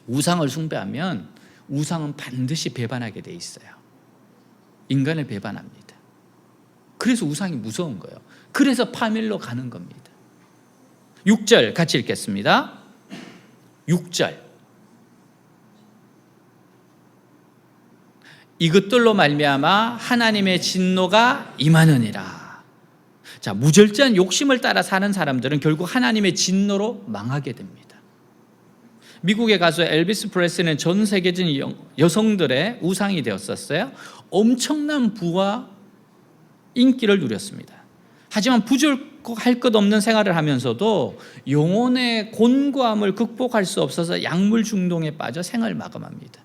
우상을 숭배하면 우상은 반드시 배반하게 돼 있어요. 인간을 배반합니다. 그래서 우상이 무서운 거예요. 그래서 파멸로 가는 겁니다. 6절 같이 읽겠습니다. 6절. 이것들로 말미암아 하나님의 진노가 임하느니라. 자, 무절제한 욕심을 따라 사는 사람들은 결국 하나님의 진노로 망하게 됩니다. 미국의 가수 엘비스 프레슬리는 전 세계적인 여성들의 우상이 되었었어요. 엄청난 부와 인기를 누렸습니다. 하지만 부족할 것 없는 생활을 하면서도 영혼의 곤고함을 극복할 수 없어서 약물 중독에 빠져 생을 마감합니다.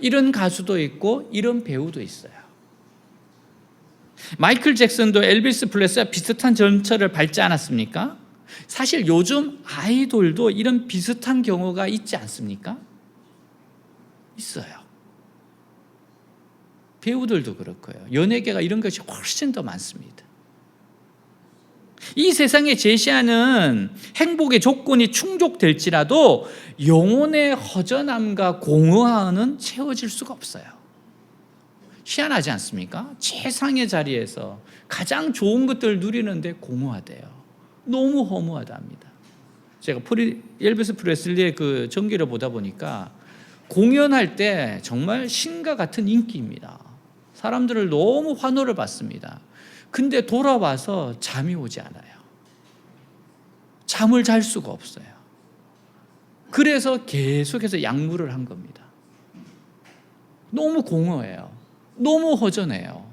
이런 가수도 있고 이런 배우도 있어요. 마이클 잭슨도 엘비스 프레슬리와 비슷한 전철을 밟지 않았습니까? 사실 요즘 아이돌도 이런 비슷한 경우가 있지 않습니까? 있어요. 배우들도 그렇고요. 연예계가 이런 것이 훨씬 더 많습니다. 이 세상에 제시하는 행복의 조건이 충족될지라도 영혼의 허전함과 공허함은 채워질 수가 없어요. 희한하지 않습니까? 최상의 자리에서 가장 좋은 것들을 누리는데 공허하대요. 너무 허무하답니다. 제가 엘비스 프레슬리의 그 전기를 보다 보니까 공연할 때 정말 신과 같은 인기입니다. 사람들을 너무 환호를 받습니다. 근데 돌아와서 잠이 오지 않아요. 잠을 잘 수가 없어요. 그래서 계속해서 약물을 한 겁니다. 너무 공허해요. 너무 허전해요.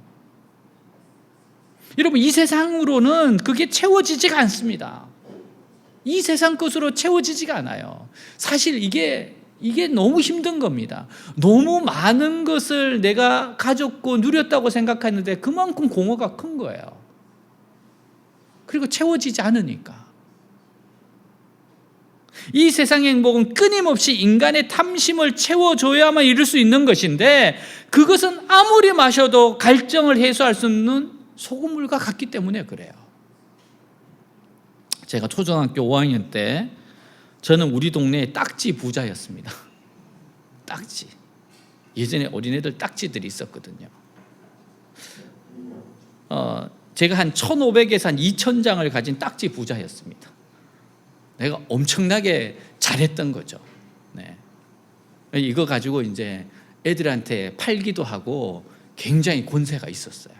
여러분, 이 세상으로는 그게 채워지지가 않습니다. 이 세상 것으로 채워지지가 않아요. 사실 이게 너무 힘든 겁니다. 너무 많은 것을 내가 가졌고 누렸다고 생각했는데 그만큼 공허가 큰 거예요. 그리고 채워지지 않으니까. 이 세상의 행복은 끊임없이 인간의 탐심을 채워줘야만 이룰 수 있는 것인데 그것은 아무리 마셔도 갈증을 해소할 수 없는 소금물과 같기 때문에 그래요. 제가 초등학교 5학년 때 저는 우리 동네의 딱지 부자였습니다. 딱지. 예전에 어린애들 딱지들이 있었거든요. 제가 한 1,500에서 한 2,000장을 가진 딱지 부자였습니다. 내가 엄청나게 잘했던 거죠. 네. 이거 가지고 이제 애들한테 팔기도 하고 굉장히 권세가 있었어요.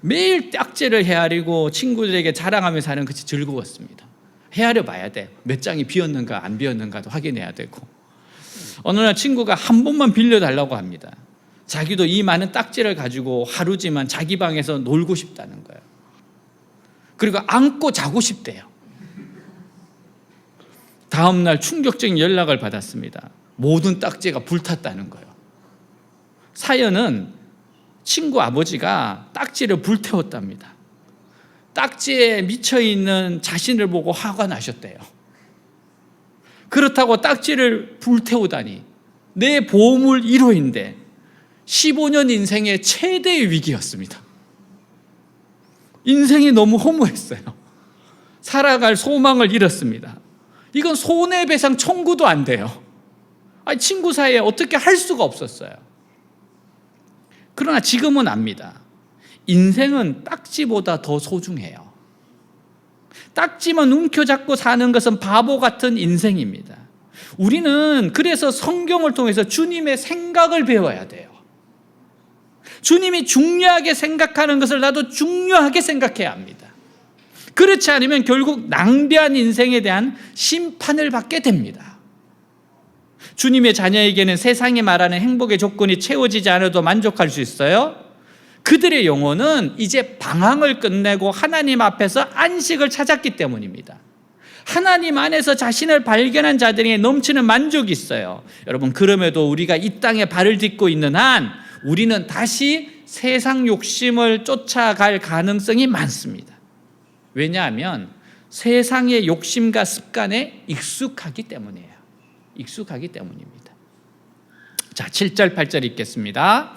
매일 딱지를 헤아리고 친구들에게 자랑하면서 하는 것이 즐거웠습니다. 헤아려 봐야 돼. 몇 장이 비었는가 안 비었는가도 확인해야 되고. 어느 날 친구가 한 번만 빌려달라고 합니다. 자기도 이 많은 딱지를 가지고 하루지만 자기 방에서 놀고 싶다는 거예요. 그리고 안고 자고 싶대요. 다음 날 충격적인 연락을 받았습니다. 모든 딱지가 불탔다는 거예요. 사연은 친구 아버지가 딱지를 불태웠답니다. 딱지에 미쳐있는 자신을 보고 화가 나셨대요. 그렇다고 딱지를 불태우다니, 내 보물 1호인데 15년 인생의 최대의 위기였습니다. 인생이 너무 허무했어요. 살아갈 소망을 잃었습니다. 이건 손해배상 청구도 안 돼요. 아니, 친구 사이에 어떻게 할 수가 없었어요. 그러나 지금은 압니다. 인생은 딱지보다 더 소중해요. 딱지만 움켜잡고 사는 것은 바보 같은 인생입니다. 우리는 그래서 성경을 통해서 주님의 생각을 배워야 돼요. 주님이 중요하게 생각하는 것을 나도 중요하게 생각해야 합니다. 그렇지 않으면 결국 낭비한 인생에 대한 심판을 받게 됩니다. 주님의 자녀에게는 세상이 말하는 행복의 조건이 채워지지 않아도 만족할 수 있어요. 그들의 영혼은 이제 방황을 끝내고 하나님 앞에서 안식을 찾았기 때문입니다. 하나님 안에서 자신을 발견한 자들에게 넘치는 만족이 있어요. 여러분, 그럼에도 우리가 이 땅에 발을 딛고 있는 한 우리는 다시 세상 욕심을 쫓아갈 가능성이 많습니다. 왜냐하면 세상의 욕심과 습관에 익숙하기 때문이에요. 익숙하기 때문입니다. 자, 7절 8절 읽겠습니다.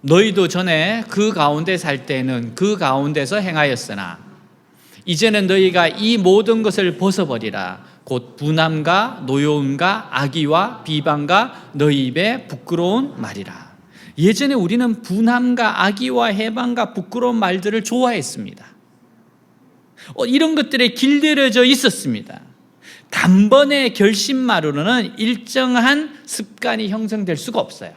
너희도 전에 그 가운데 살 때는 그 가운데서 행하였으나 이제는 너희가 이 모든 것을 벗어버리라. 곧 분함과 노여움과 악의와 비방과 너희 입에 부끄러운 말이라. 예전에 우리는 분함과 악의와 해방과 부끄러운 말들을 좋아했습니다. 이런 것들에 길들여져 있었습니다. 단번에 결심만으로는 일정한 습관이 형성될 수가 없어요.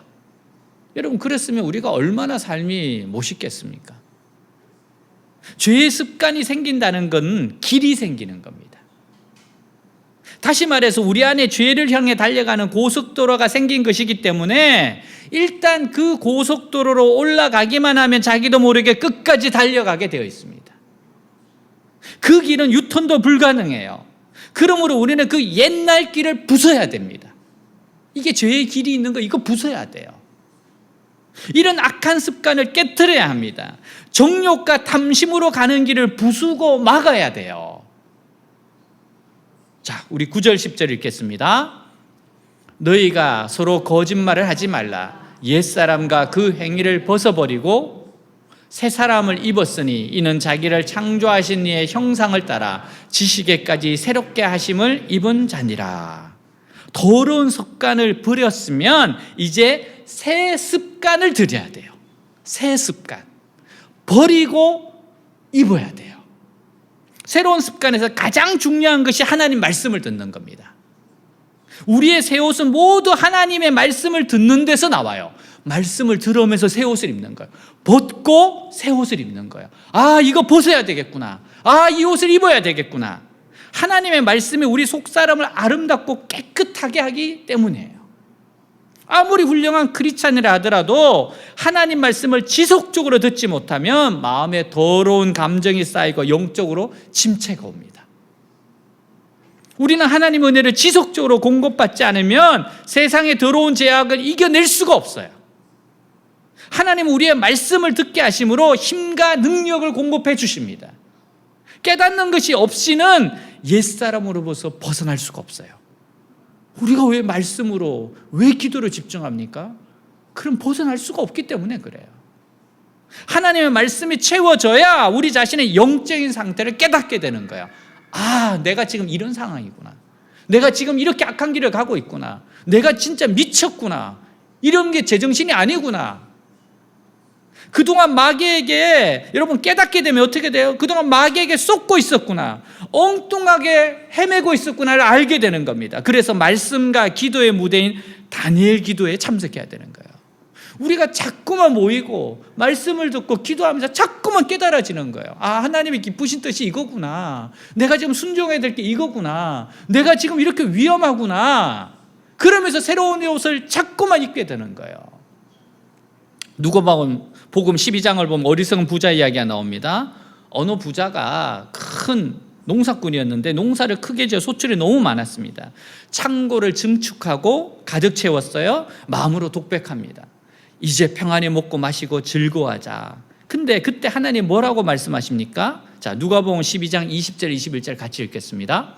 여러분, 그랬으면 우리가 얼마나 삶이 멋있겠습니까? 죄의 습관이 생긴다는 건 길이 생기는 겁니다. 다시 말해서 우리 안에 죄를 향해 달려가는 고속도로가 생긴 것이기 때문에 일단 그 고속도로로 올라가기만 하면 자기도 모르게 끝까지 달려가게 되어 있습니다. 그 길은 유턴도 불가능해요. 그러므로 우리는 그 옛날 길을 부숴야 됩니다. 이게 죄의 길이 있는 거, 이거 부숴야 돼요. 이런 악한 습관을 깨트려야 합니다. 정욕과 탐심으로 가는 길을 부수고 막아야 돼요. 자, 우리 9절 10절 읽겠습니다. 너희가 서로 거짓말을 하지 말라. 옛사람과 그 행위를 벗어버리고 새 사람을 입었으니 이는 자기를 창조하신 이의 형상을 따라 지식에까지 새롭게 하심을 입은 자니라. 더러운 습관을 버렸으면 이제 새 습관을 들여야 돼요. 새 습관. 버리고 입어야 돼요. 새로운 습관에서 가장 중요한 것이 하나님 말씀을 듣는 겁니다. 우리의 새 옷은 모두 하나님의 말씀을 듣는 데서 나와요. 말씀을 들으면서 새 옷을 입는 거예요. 벗고 새 옷을 입는 거예요. 아, 이거 벗어야 되겠구나. 아, 이 옷을 입어야 되겠구나. 하나님의 말씀이 우리 속사람을 아름답고 깨끗하게 하기 때문이에요. 아무리 훌륭한 크리스찬이라 하더라도 하나님 말씀을 지속적으로 듣지 못하면 마음에 더러운 감정이 쌓이고 영적으로 침체가 옵니다. 우리는 하나님의 은혜를 지속적으로 공급받지 않으면 세상의 더러운 죄악을 이겨낼 수가 없어요. 하나님은 우리의 말씀을 듣게 하심으로 힘과 능력을 공급해 주십니다. 깨닫는 것이 없이는 옛사람으로부터 벗어날 수가 없어요. 우리가 왜 말씀으로, 왜 기도로 집중합니까? 그럼 벗어날 수가 없기 때문에 그래요. 하나님의 말씀이 채워져야 우리 자신의 영적인 상태를 깨닫게 되는 거예요. 아, 내가 지금 이런 상황이구나. 내가 지금 이렇게 악한 길을 가고 있구나. 내가 진짜 미쳤구나. 이런 게 제정신이 아니구나. 그동안 마귀에게, 여러분 깨닫게 되면 어떻게 돼요? 그동안 마귀에게 쏟고 있었구나. 엉뚱하게 헤매고 있었구나를 알게 되는 겁니다. 그래서 말씀과 기도의 무대인 다니엘 기도에 참석해야 되는 거예요. 우리가 자꾸만 모이고 말씀을 듣고 기도하면서 자꾸만 깨달아지는 거예요. 아, 하나님의 기쁘신 뜻이 이거구나. 내가 지금 순종해야 될 게 이거구나. 내가 지금 이렇게 위험하구나. 그러면서 새로운 옷을 자꾸만 입게 되는 거예요. 누가복음 12장을 보면 어리석은 부자 이야기가 나옵니다. 어느 부자가 큰 농사꾼이었는데 농사를 크게 지어 소출이 너무 많았습니다. 창고를 증축하고 가득 채웠어요. 마음으로 독백합니다. 이제 평안히 먹고 마시고 즐거워하자. 근데 그때 하나님 뭐라고 말씀하십니까? 자, 누가복음 12장 20절 21절 같이 읽겠습니다.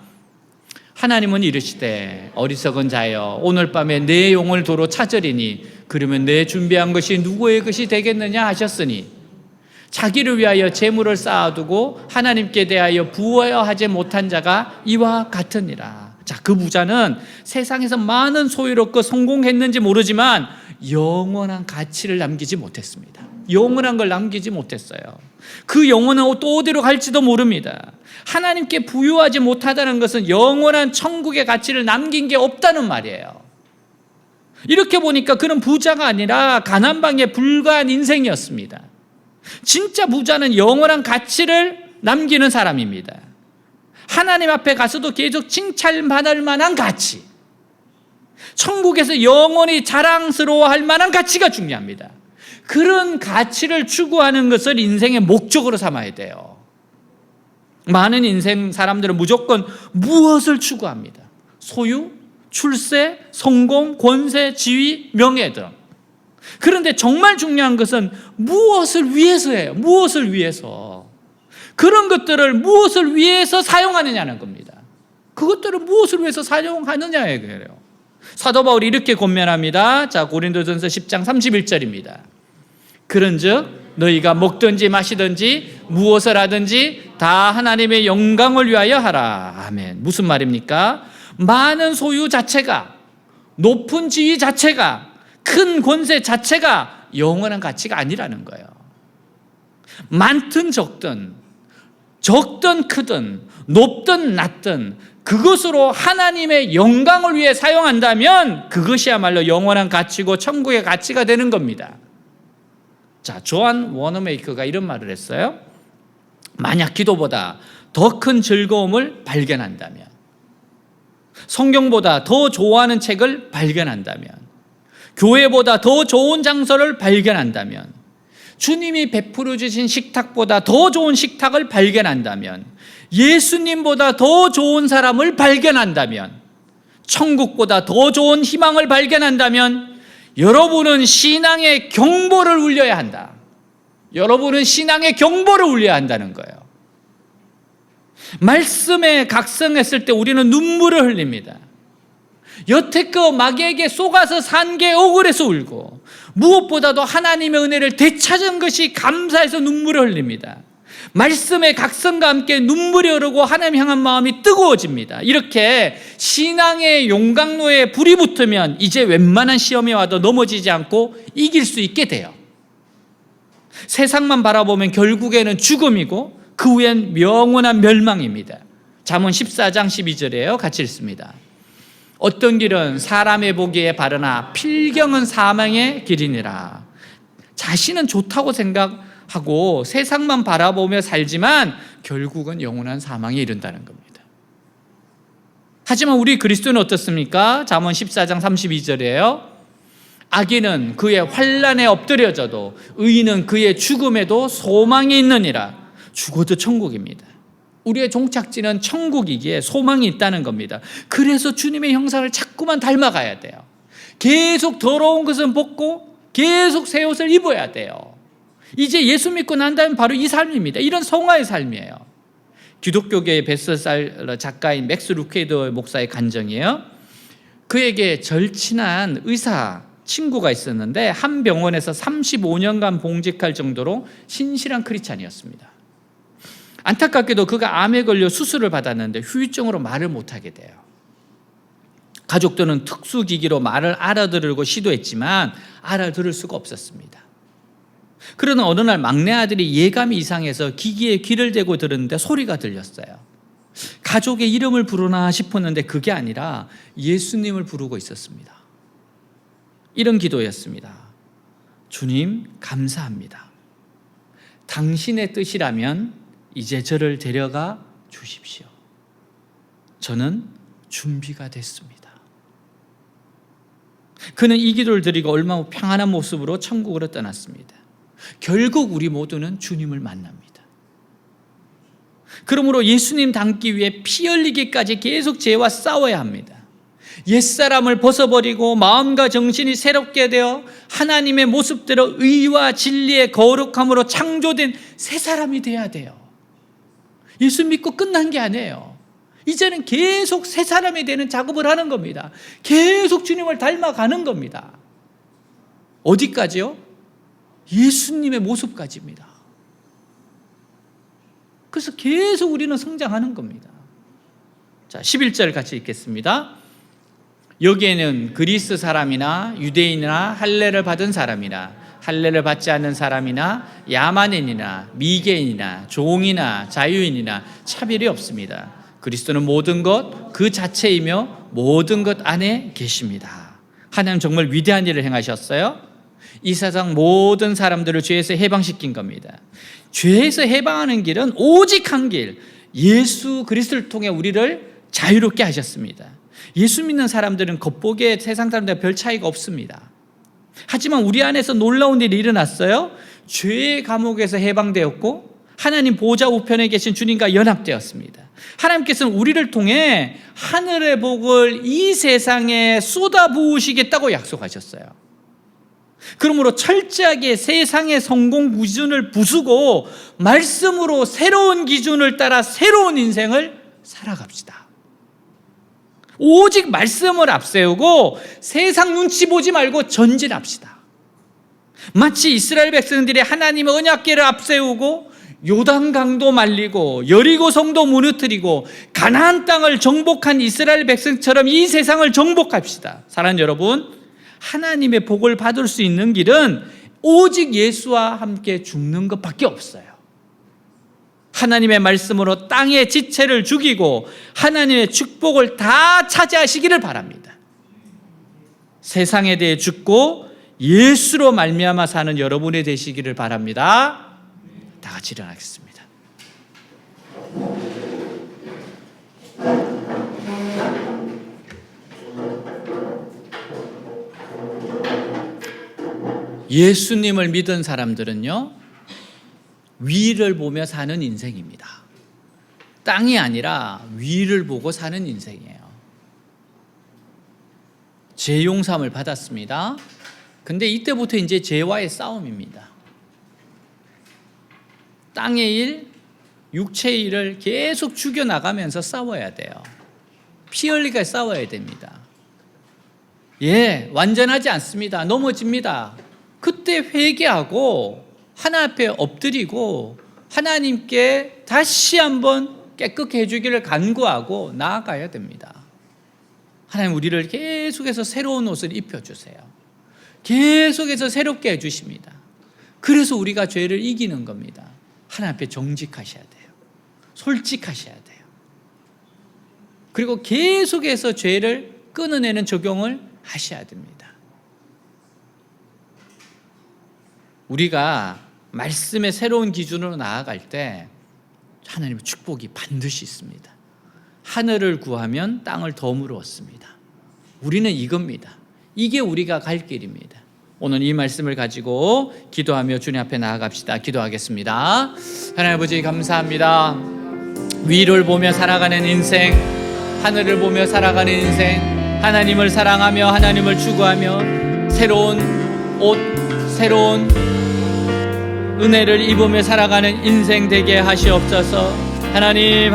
하나님은 이르시되 어리석은 자여 오늘 밤에 내 영을 도로 찾으리니 그러면 내 준비한 것이 누구의 것이 되겠느냐 하셨으니 자기를 위하여 재물을 쌓아두고 하나님께 대하여 부여하지 못한 자가 이와 같으니라. 자, 그 부자는 세상에서 많은 소유를 얻고 성공했는지 모르지만 영원한 가치를 남기지 못했습니다. 영원한 걸 남기지 못했어요. 그 영혼은 또 어디로 갈지도 모릅니다. 하나님께 부유하지 못하다는 것은 영원한 천국의 가치를 남긴 게 없다는 말이에요. 이렇게 보니까 그는 부자가 아니라 가난방에 불과한 인생이었습니다. 진짜 부자는 영원한 가치를 남기는 사람입니다. 하나님 앞에 가서도 계속 칭찬받을 만한 가치, 천국에서 영원히 자랑스러워할 만한 가치가 중요합니다. 그런 가치를 추구하는 것을 인생의 목적으로 삼아야 돼요. 많은 인생 사람들은 무조건 무엇을 추구합니다. 소유, 출세, 성공, 권세, 지위, 명예 등. 그런데 정말 중요한 것은 무엇을 위해서예요. 무엇을 위해서. 그런 것들을 무엇을 위해서 사용하느냐는 겁니다. 그것들을 무엇을 위해서 사용하느냐에 그래요. 사도 바울이 이렇게 권면합니다. 자, 고린도전서 10장 31절입니다. 그런즉 너희가 먹든지 마시든지 무엇을 하든지 다 하나님의 영광을 위하여 하라. 아멘. 무슨 말입니까? 많은 소유 자체가, 높은 지위 자체가, 큰 권세 자체가 영원한 가치가 아니라는 거예요. 많든 적든, 적든 크든, 높든 낮든 그것으로 하나님의 영광을 위해 사용한다면 그것이야말로 영원한 가치고 천국의 가치가 되는 겁니다. 자, 조한 워너메이커가 이런 말을 했어요. 만약 기도보다 더 큰 즐거움을 발견한다면, 성경보다 더 좋아하는 책을 발견한다면, 교회보다 더 좋은 장소를 발견한다면, 주님이 베풀어 주신 식탁보다 더 좋은 식탁을 발견한다면, 예수님보다 더 좋은 사람을 발견한다면, 천국보다 더 좋은 희망을 발견한다면 여러분은 신앙의 경보를 울려야 한다. 여러분은 신앙의 경보를 울려야 한다는 거예요. 말씀에 각성했을 때 우리는 눈물을 흘립니다. 여태껏 마귀에게 속아서 산 게 억울해서 울고, 무엇보다도 하나님의 은혜를 되찾은 것이 감사해서 눈물을 흘립니다. 말씀의 각성과 함께 눈물이 흐르고 하나님 향한 마음이 뜨거워집니다. 이렇게 신앙의 용광로에 불이 붙으면 이제 웬만한 시험이 와도 넘어지지 않고 이길 수 있게 돼요. 세상만 바라보면 결국에는 죽음이고 그 후엔 영원한 멸망입니다. 잠언 14장 12절이에요. 같이 읽습니다. 어떤 길은 사람의 보기에 바르나 필경은 사망의 길이니라. 자신은 좋다고 생각하고 세상만 바라보며 살지만 결국은 영원한 사망에 이른다는 겁니다. 하지만 우리 그리스도는 어떻습니까? 잠언 14장 32절이에요. 악인은 그의 환난에 엎드려져도 의인은 그의 죽음에도 소망이 있느니라. 죽어도 천국입니다. 우리의 종착지는 천국이기에 소망이 있다는 겁니다. 그래서 주님의 형상을 자꾸만 닮아가야 돼요. 계속 더러운 것은 벗고 계속 새 옷을 입어야 돼요. 이제 예수 믿고 난 다음에 바로 이 삶입니다. 이런 성화의 삶이에요. 기독교계의 베스트셀러 작가인 맥스 루케이더 목사의 간증이에요. 그에게 절친한 의사 친구가 있었는데 한 병원에서 35년간 봉직할 정도로 신실한 크리스찬이었습니다. 안타깝게도 그가 암에 걸려 수술을 받았는데 후유증으로 말을 못하게 돼요. 가족들은 특수기기로 말을 알아들으려고 시도했지만 알아들을 수가 없었습니다. 그러는 어느 날 막내 아들이 예감이 이상해서 기기에 귀를 대고 들었는데 소리가 들렸어요. 가족의 이름을 부르나 싶었는데 그게 아니라 예수님을 부르고 있었습니다. 이런 기도였습니다. 주님 감사합니다. 당신의 뜻이라면 이제 저를 데려가 주십시오. 저는 준비가 됐습니다. 그는 이 기도를 드리고 얼마나 평안한 모습으로 천국으로 떠났습니다. 결국 우리 모두는 주님을 만납니다. 그러므로 예수님 닮기 위해 피 흘리기까지 계속 죄와 싸워야 합니다. 옛사람을 벗어버리고 마음과 정신이 새롭게 되어 하나님의 모습대로 의와 진리의 거룩함으로 창조된 새 사람이 돼야 돼요. 예수 믿고 끝난 게 아니에요. 이제는 계속 새 사람이 되는 작업을 하는 겁니다. 계속 주님을 닮아가는 겁니다. 어디까지요? 예수님의 모습까지입니다. 그래서 계속 우리는 성장하는 겁니다. 자, 11절 같이 읽겠습니다. 여기에는 그리스 사람이나 유대인이나 할례를 받은 사람이나 할례를 받지 않는 사람이나 야만인이나 미개인이나 종이나 자유인이나 차별이 없습니다. 그리스도는 모든 것 그 자체이며 모든 것 안에 계십니다. 하나님 정말 위대한 일을 행하셨어요. 이 세상 모든 사람들을 죄에서 해방시킨 겁니다. 죄에서 해방하는 길은 오직 한 길, 예수 그리스도를 통해 우리를 자유롭게 하셨습니다. 예수 믿는 사람들은 겉보기에 세상 사람들과 별 차이가 없습니다. 하지만 우리 안에서 놀라운 일이 일어났어요. 죄의 감옥에서 해방되었고 하나님 보좌 우편에 계신 주님과 연합되었습니다. 하나님께서는 우리를 통해 하늘의 복을 이 세상에 쏟아부으시겠다고 약속하셨어요. 그러므로 철저하게 세상의 성공 기준을 부수고 말씀으로 새로운 기준을 따라 새로운 인생을 살아갑시다. 오직 말씀을 앞세우고 세상 눈치 보지 말고 전진합시다. 마치 이스라엘 백성들이 하나님의 언약궤를 앞세우고 요단강도 말리고 여리고 성도 무너뜨리고 가나안 땅을 정복한 이스라엘 백성처럼 이 세상을 정복합시다. 사랑하는 여러분, 하나님의 복을 받을 수 있는 길은 오직 예수와 함께 죽는 것밖에 없어요. 하나님의 말씀으로 땅의 지체를 죽이고 하나님의 축복을 다 차지하시기를 바랍니다. 세상에 대해 죽고 예수로 말미암아 사는 여러분이 되시기를 바랍니다. 다 같이 일어나겠습니다. 예수님을 믿은 사람들은요, 위를 보며 사는 인생입니다. 땅이 아니라 위를 보고 사는 인생이에요. 죄 용서함을 받았습니다. 근데 이때부터 이제 죄와의 싸움입니다. 땅의 일, 육체의 일을 계속 죽여나가면서 싸워야 돼요. 피 흘리게 싸워야 됩니다. 완전하지 않습니다. 넘어집니다. 그때 회개하고 하나 앞에 엎드리고 하나님께 다시 한번 깨끗게 해주기를 간구하고 나아가야 됩니다. 하나님 우리를 계속해서 새로운 옷을 입혀주세요. 계속해서 새롭게 해주십니다. 그래서 우리가 죄를 이기는 겁니다. 하나님 앞에 정직하셔야 돼요. 솔직하셔야 돼요. 그리고 계속해서 죄를 끊어내는 적용을 하셔야 됩니다. 우리가 말씀의 새로운 기준으로 나아갈 때 하나님의 축복이 반드시 있습니다. 하늘을 구하면 땅을 덤으로 얻습니다. 우리는 이겁니다. 이게 우리가 갈 길입니다. 오늘 이 말씀을 가지고 기도하며 주님 앞에 나아갑시다. 기도하겠습니다. 하나님 아버지 감사합니다. 위를 보며 살아가는 인생, 하늘을 보며 살아가는 인생, 하나님을 사랑하며 하나님을 추구하며 새로운 옷, 새로운 은혜를 입으며 살아가는 인생 되게 하시옵소서. 하나님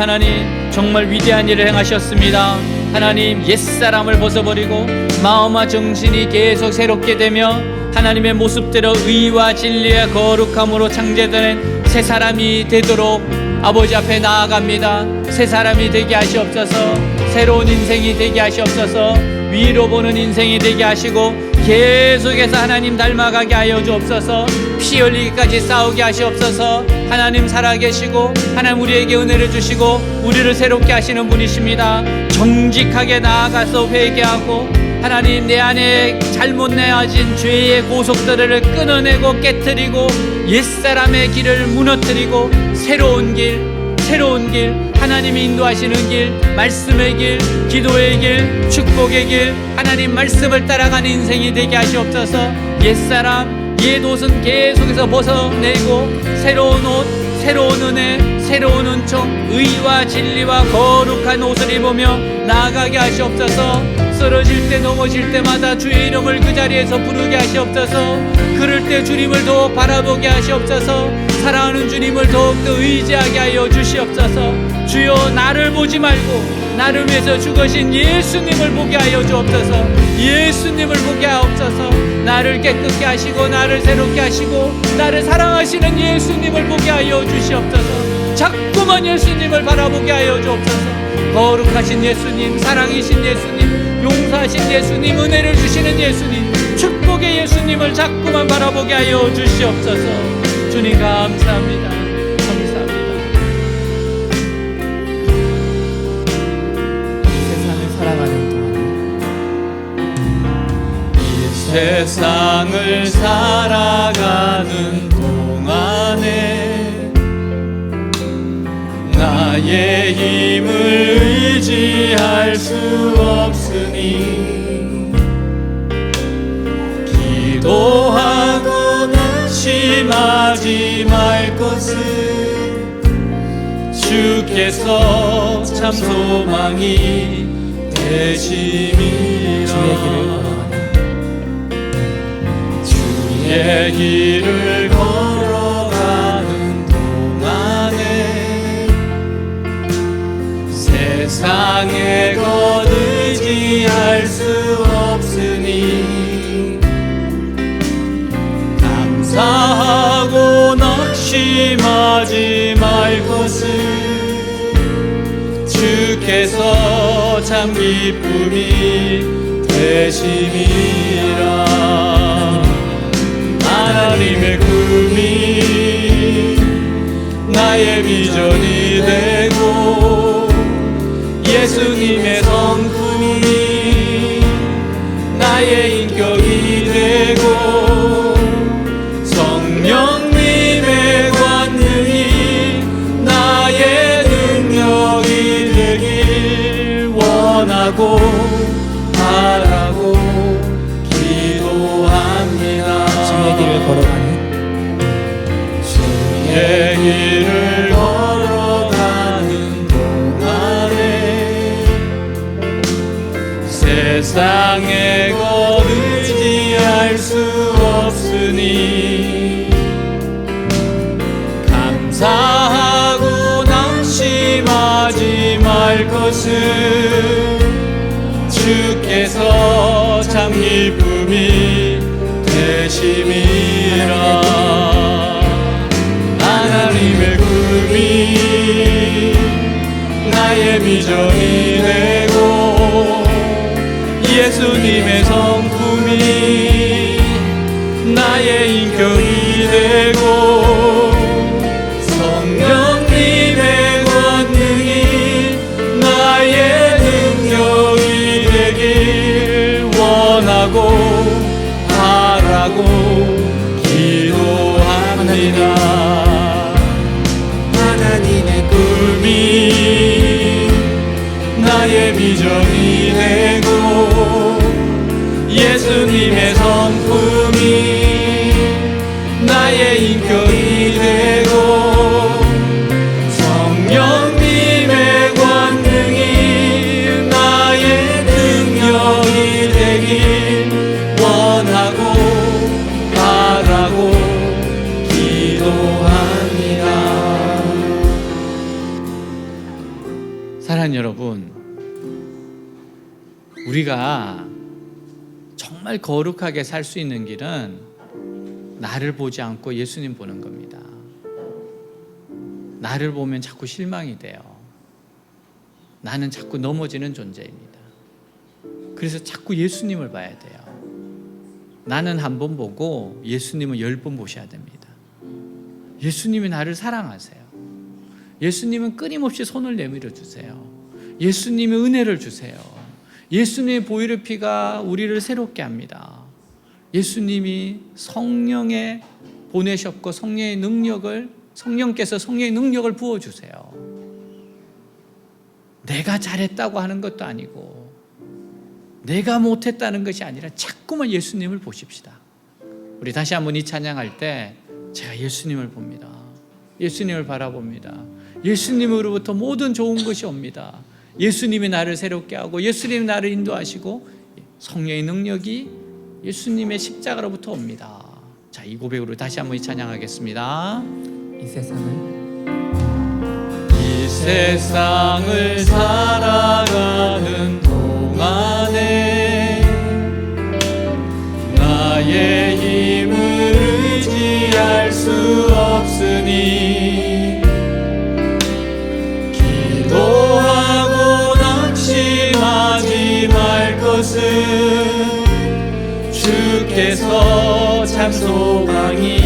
정말 위대한 일을 행하셨습니다. 하나님 옛사람을 벗어버리고 마음과 정신이 계속 새롭게 되며 하나님의 모습대로 의와 진리의 거룩함으로 창조된 새 사람이 되도록 아버지 앞에 나아갑니다. 새 사람이 되게 하시옵소서. 새로운 인생이 되게 하시옵소서. 위로 보는 인생이 되게 하시고 계속해서 하나님 닮아가게 하여 주옵소서. 피 흘리기까지 싸우게 하시옵소서. 하나님 살아계시고 하나님 우리에게 은혜를 주시고 우리를 새롭게 하시는 분이십니다. 정직하게 나아가서 회개하고 하나님, 내 안에 잘못 내어진 죄의 고속들을 끊어내고 깨트리고 옛사람의 길을 무너뜨리고 새로운 길, 하나님이 인도하시는 길, 말씀의 길, 기도의 길, 축복의 길, 하나님 말씀을 따라가는 인생이 되게 하시옵소서. 옛사람, 옛 옷은 계속해서 벗어내고 새로운 옷, 새로운 은혜, 새로운 은총, 의와 진리와 거룩한 옷을 입으며 나아가게 하시옵소서. 쓰러질 때 넘어질 때마다 주의 이름을 그 자리에서 부르게 하시옵소서. 그럴 때 주님을 더욱 바라보게 하시옵소서. 사랑하는 주님을 더욱더 의지하게 하여 주시옵소서. 주여, 나를 보지 말고 나를 위해서 죽으신 예수님을 보게 하여 주옵소서. 예수님을 보게 하옵소서. 나를 깨끗게 하시고 나를 새롭게 하시고 나를 사랑하시는 예수님을 보게 하여 주시옵소서. 자꾸만 예수님을 바라보게 하여 주옵소서. 거룩하신 예수님, 사랑이신 예수님, 용서하신 예수님, 은혜를 주시는 예수님, 축복의 예수님을 자꾸만 바라보게 하여 주시옵소서. 주님 감사합니다. 감사합니다. 세상을 살아가는 동안에 이 세상을 살아가는 동안에 나의 힘을 의지할 수 없으니 기도하고 낙심하지 말 것을 주께서 참 소망이 되심이라. 주의 길을 걸어가는 동안에 세상의 것 의지할 수 없으니 감사하고 낙심하지 말 것을 주께서 참 기쁨이 되심이라. 하나님의 꿈이 나의 비전이 되고 예수님의 성품이 나의 인격이 되고 성령님의 권능이 나의 능력이 되길 원하고 바라고 기도합니다. 주의 길을 걸어가는 주의 길을 걸어가는 동안에 세상의 것 의지할 수 없으니 감사하고 낙심하지 말 것을 주께서 참 기쁨이 되심이라. 하나님의 꿈이 나의 비전이 되고 예수님의 성품이 나의 인격이 되고 성령님의 권능이 나의 능력이 되길 원하고 바라고 기도합니다. 하나님의 꿈이 나의 비전이 되고 예수님의 성품이 나의 인격이 되고 성령님의 권능이 나의 능력이 되길 원하고 바라고 기도합니다. 사랑하는 여러분, 우리가 정말 거룩하게 살 수 있는 길은 나를 보지 않고 예수님 보는 겁니다. 나를 보면 자꾸 실망이 돼요. 나는 자꾸 넘어지는 존재입니다. 그래서 자꾸 예수님을 봐야 돼요. 나는 한 번 보고 예수님은 10번 보셔야 됩니다. 예수님이 나를 사랑하세요. 예수님은 끊임없이 손을 내밀어 주세요. 예수님이 은혜를 주세요. 예수님의 보혈의 피가 우리를 새롭게 합니다. 예수님이 성령에 보내셨고 성령께서 성령의 능력을 부어주세요. 내가 잘했다고 하는 것도 아니고 내가 못했다는 것이 아니라 자꾸만 예수님을 보십시다. 우리 다시 한번 이 찬양할 때 제가 예수님을 봅니다. 예수님을 바라봅니다. 예수님으로부터 모든 좋은 것이 옵니다. 예수님이 나를 새롭게 하고 예수님이 나를 인도하시고 성령의 능력이 예수님의 십자가로부터 옵니다. 자, 이 고백으로 다시 한번 이 찬양하겠습니다. 이 세상을 살아가는 동안에 나의 힘을 의지할 수 없으니 기도하고 낙심하지 말 것은 주께서 참 소망이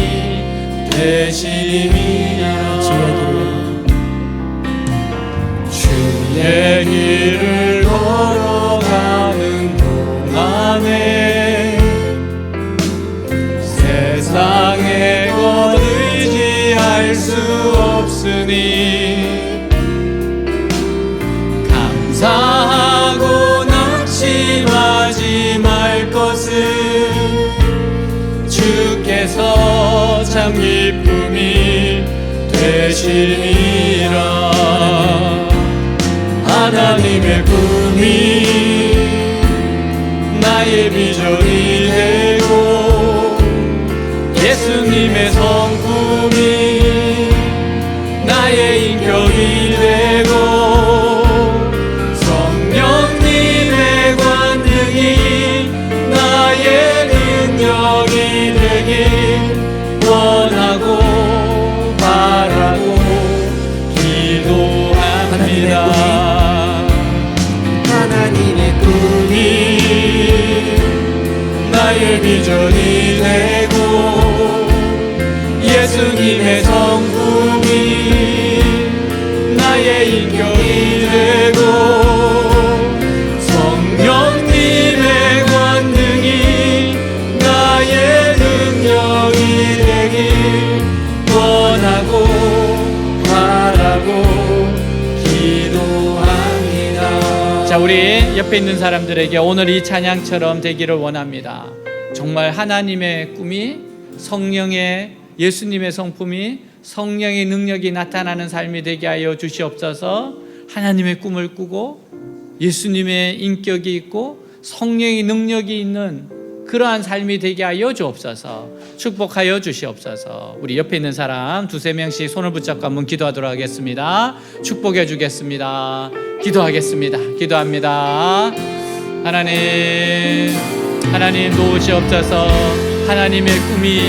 되심이라. 주의 길을 걸어가는 동안에 세상의 것 의지할 수 없으니 감사하고 낙심하지 말 것은 주께서 참 기쁨이 되시니라. 하나님의 꿈이 나의 비전이 되고 예수님의 성품이 나의 인격이 되고 성령님의 권능이 나의 능력이 되길 원하고 바라고 기도합니다. 하나님의 꿈이 나의 비전이 되고 예수님의 성품이 나의 인격이 되고 성령님의 권능이 나의 능력이 되길 원하고 바라고 기도합니다. 자, 우리 옆에 있는 사람들에게 오늘 이 찬양처럼 되기를 원합니다. 정말 하나님의 꿈이 성령의 예수님의 성품이 성령의 능력이 나타나는 삶이 되게 하여 주시옵소서. 하나님의 꿈을 꾸고 예수님의 인격이 있고 성령의 능력이 있는 그러한 삶이 되게 하여 주옵소서. 축복하여 주시옵소서. 우리 옆에 있는 사람 두세 명씩 손을 붙잡고 한번 기도하도록 하겠습니다. 축복해 주겠습니다. 기도하겠습니다. 기도합니다. 하나님 도우시옵소서. 하나님의 꿈이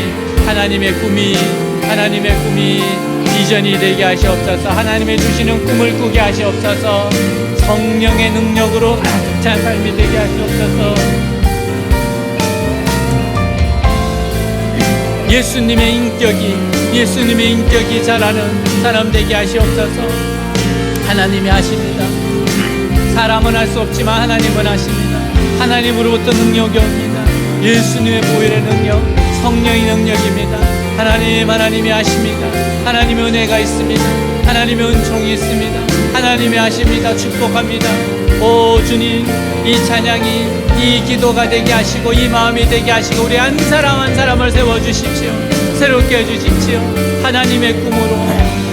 비전이 되게 하시옵소서. 하나님의 주시는 꿈을 꾸게 하시옵소서. 성령의 능력으로 가득 찬 삶이 되게 하시옵소서. 예수님의 인격이 자라는 사람 되게 하시옵소서. 하나님이 하십니다. 사람은 할 수 없지만 하나님은 하십니다. 하나님으로부터 능력이 옵니다. 예수님의 보혈의 능력, 성령의 능력입니다. 하나님이 하십니다. 하나님의 은혜가 있습니다. 하나님의 은총이 있습니다. 하나님이 하십니다. 축복합니다. 오 주님, 이 찬양이 이 기도가 되게 하시고 이 마음이 되게 하시고 우리 한 사람 한 사람을 세워주십시오. 새롭게 해주십시오. 하나님의 꿈으로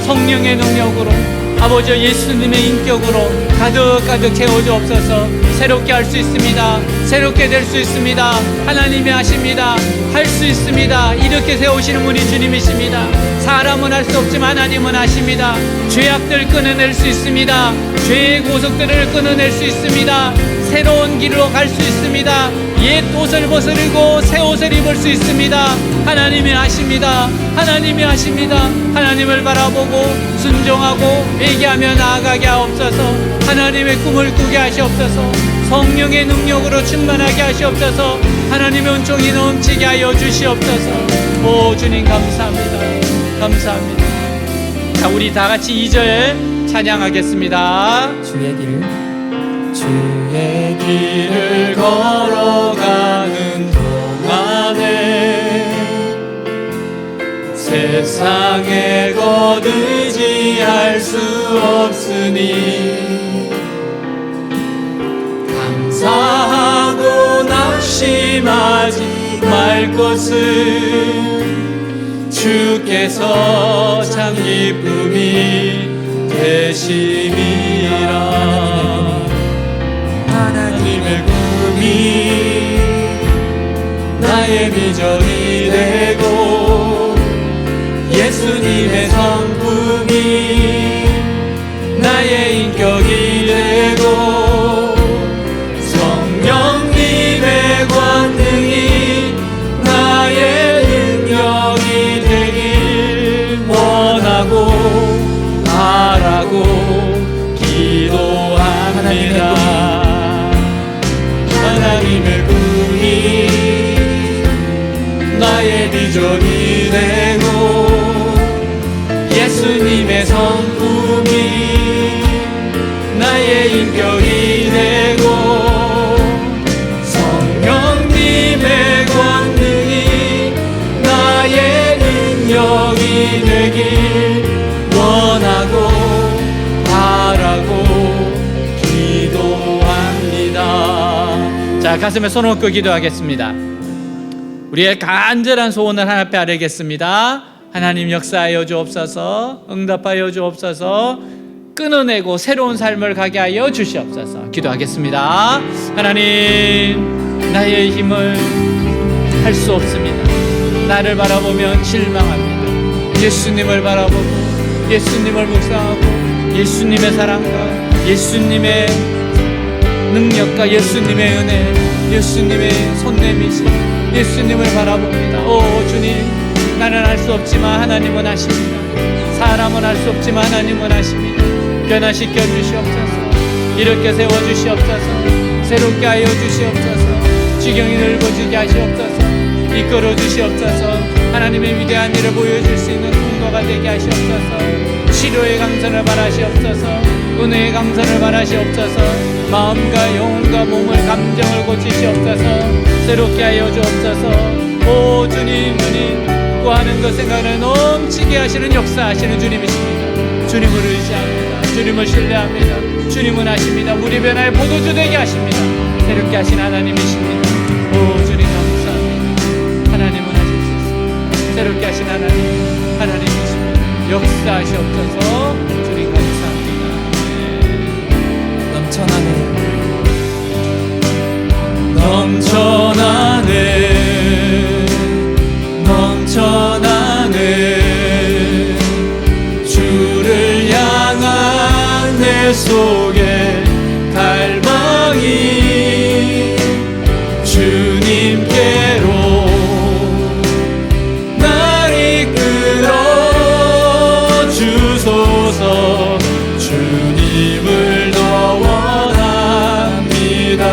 성령의 능력으로 아버지 예수님의 인격으로 가득 채워주옵소서. 새롭게 할 수 있습니다. 새롭게 될 수 있습니다. 하나님이 하십니다. 할 수 있습니다. 이렇게 세우시는 분이 주님이십니다. 사람은 할 수 없지만 하나님은 하십니다. 죄악들 끊어낼 수 있습니다. 죄의 고속들을 끊어낼 수 있습니다. 새로운 길로 갈 수 있습니다. 옛 옷을 벗으리고 새 옷을 입을 수 있습니다. 하나님이 하십니다. 하나님이 하십니다. 하나님을 바라보고 순종하고 회개하며 나아가게 하옵소서. 하나님의 꿈을 꾸게 하시옵소서. 성령의 능력으로 충만하게 하시옵소서. 하나님의 은총이 넘치게 하여 주시옵소서. 오 주님 감사합니다. 감사합니다. 자, 우리 다 같이 2절 찬양하겠습니다. 주의 길 길을 걸어가는 동안에 세상에 거두지할 수 없으니 감사하고 낙심하지 말 것은 주께서 참 기쁨이 되심이라. 하나님의 꿈이 나의 비전이 되고 예수님의 성품이 나의 인격이 되고 성령님의 권능이 나의 능력이 되길 원하고 바라고 기도합니다. 하나님의 꿈이 나의 비전이 되고 예수님의 성품이 나의 인격이 되고 성령님의 권능이 나의 능력이 되길 원하고 바라고 기도합니다. 자, 가슴에 손 얹고 기도하겠습니다. 우리의 간절한 소원을 하나 앞에 아뢰겠습니다. 하나님 역사하여 주옵소서, 응답하여 주옵소서, 끊어내고 새로운 삶을 가게 하여 주시옵소서. 기도하겠습니다. 하나님, 나의 힘을 할 수 없습니다. 나를 바라보면 실망합니다. 예수님을 바라보고 예수님을 묵상하고 예수님의 사랑과 예수님의 능력과 예수님의 은혜, 예수님의 손내미심, 예수님을 바라봅니다. 오 주님, 나는 할 수 없지만 하나님은 하십니다. 사람은 할 수 없지만 하나님은 하십니다. 변화시켜 주시옵소서. 이렇게 세워주시옵소서. 새롭게 하여 주시옵소서. 지경이 넓어지게 하시옵소서. 이끌어 주시옵소서. 하나님의 위대한 일을 보여줄 수 있는 통로가 되게 하시옵소서. 치료의 강선을 바라시옵소서. 은혜의 강선을 바라시옵소서. 마음과 영혼과 몸을 감정을 고치시옵소서. 새롭게 하여 주옵소서. 오 주님, 주님, 구하는 것 생각을 넘치게 하시는 역사하시는 주님이십니다. 주님을 의지합니다. 주님을 신뢰합니다. 주님은 하십니다. 우리 변화의 보도주 되게 하십니다. 새롭게 하신 하나님이십니다. 오 주님 감사합니다. 하나님은 하십시오. 새롭게 하신 하나님이십니다. 역사하시옵소서. 주님 감사합니다. 넘쳐나네 주를 향한 내 속에 갈망이 주님께로 날 이끌어 주소서. 주님을 더 원합니다.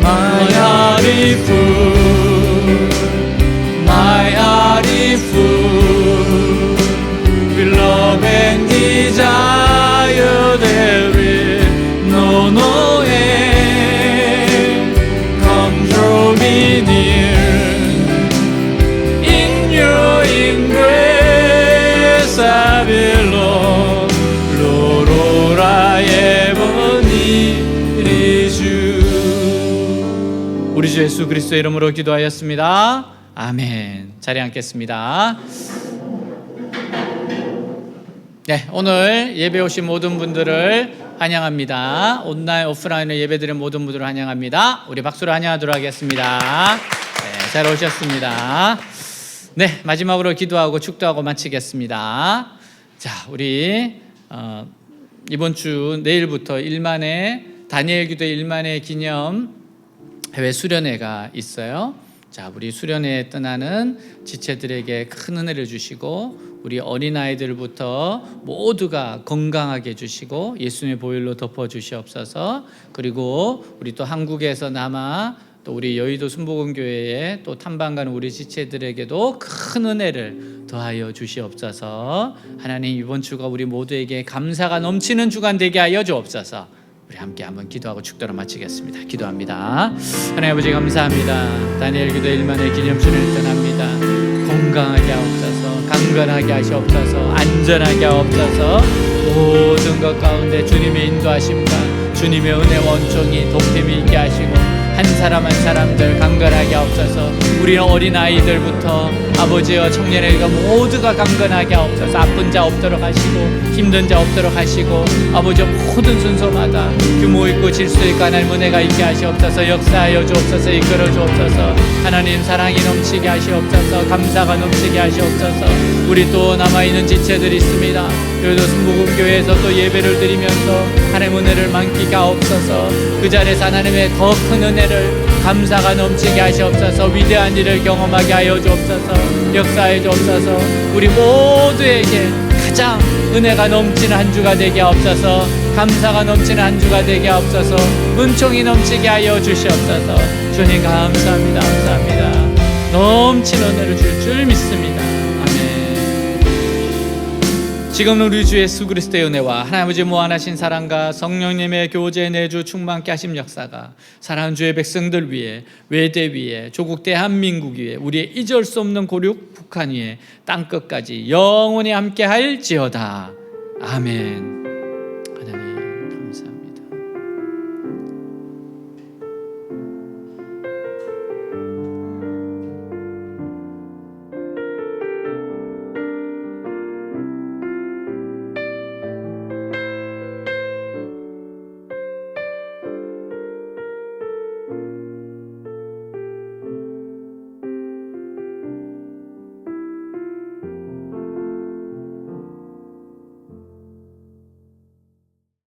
My heart is full, my heart is full, with love and desire there is no end. Come draw me near, in your embrace I belong. Lord, all I ever need is you. 우리 주 예수 그리스도의 이름으로 기도하였습니다. 아멘. 자리에 앉겠습니다. 네, 오늘 예배 오신 모든 분들을 환영합니다. 온라인, 오프라인으로 예배드린 모든 분들을 환영합니다. 우리 박수로 환영하도록 하겠습니다. 네, 잘 오셨습니다. 네, 마지막으로 기도하고 축도하고 마치겠습니다. 자, 우리 이번 주 내일부터 다니엘 기도 1만회 기념 해외 수련회가 있어요. 자, 우리 수련회에 떠나는 지체들에게 큰 은혜를 주시고 우리 어린아이들부터 모두가 건강하게 해주시고 예수님의 보혈로 덮어주시옵소서. 그리고 우리 또 한국에서 남아 또 우리 여의도 순복음교회에 또 탐방 가는 우리 지체들에게도 큰 은혜를 더하여 주시옵소서. 하나님, 이번 주가 우리 모두에게 감사가 넘치는 주간 되게 하여 주옵소서. 우리 함께 한번 기도하고 축도로 마치겠습니다. 기도합니다. 하나님 아버지 감사합니다. 다니엘 기도 1만의 기념주를 떠납니다. 건강하게 하옵소서, 강건하게 하시옵소서, 안전하게 하옵소서. 모든 것 가운데 주님의 인도하심과 주님의 은혜 원총이 돕힘이 있게 하시고 한 사람 한 사람들 강건하게 하옵소서. 우리는 어린아이들부터 아버지와 청년에게 모두가 강건하게 하옵소서. 아픈 자 없도록 하시고 힘든 자 없도록 하시고 아버지 모든 순서마다 규모 있고 질서 있고 하나님 은혜가 있게 하시옵소서. 역사하여 주옵소서. 이끌어 주옵소서. 하나님 사랑이 넘치게 하시옵소서. 감사가 넘치게 하시옵소서. 우리 또 남아있는 지체들이 있습니다. 그래도 순복음교회에서 또 예배를 드리면서 하나님 은혜를 만끽 하옵소서. 그 자리에서 하나님의 더 큰 은혜를 감사가 넘치게 하시옵소서. 위대한 일을 경험하게 하여 주옵소서. 역사해 주옵소서. 우리 모두에게 가장 은혜가 넘치는 한 주가 되게 하옵소서. 감사가 넘치는 한 주가 되게 하옵소서. 은총이 넘치게 하여 주시옵소서. 주님 감사합니다. 감사합니다. 넘치는 은혜를 줄 줄 믿습니다. 지금 우리 주 예수 그리스도의 은혜와 하나님 아버지 무한하신 사랑과 성령님의 교제 내주 충만케 하심 역사가 사랑하는 주의 백성들 위에, 외대 위에, 조국 대한민국 위에, 우리의 잊을 수 없는 고륙 북한 위에 땅끝까지 영원히 함께 할지어다. 아멘.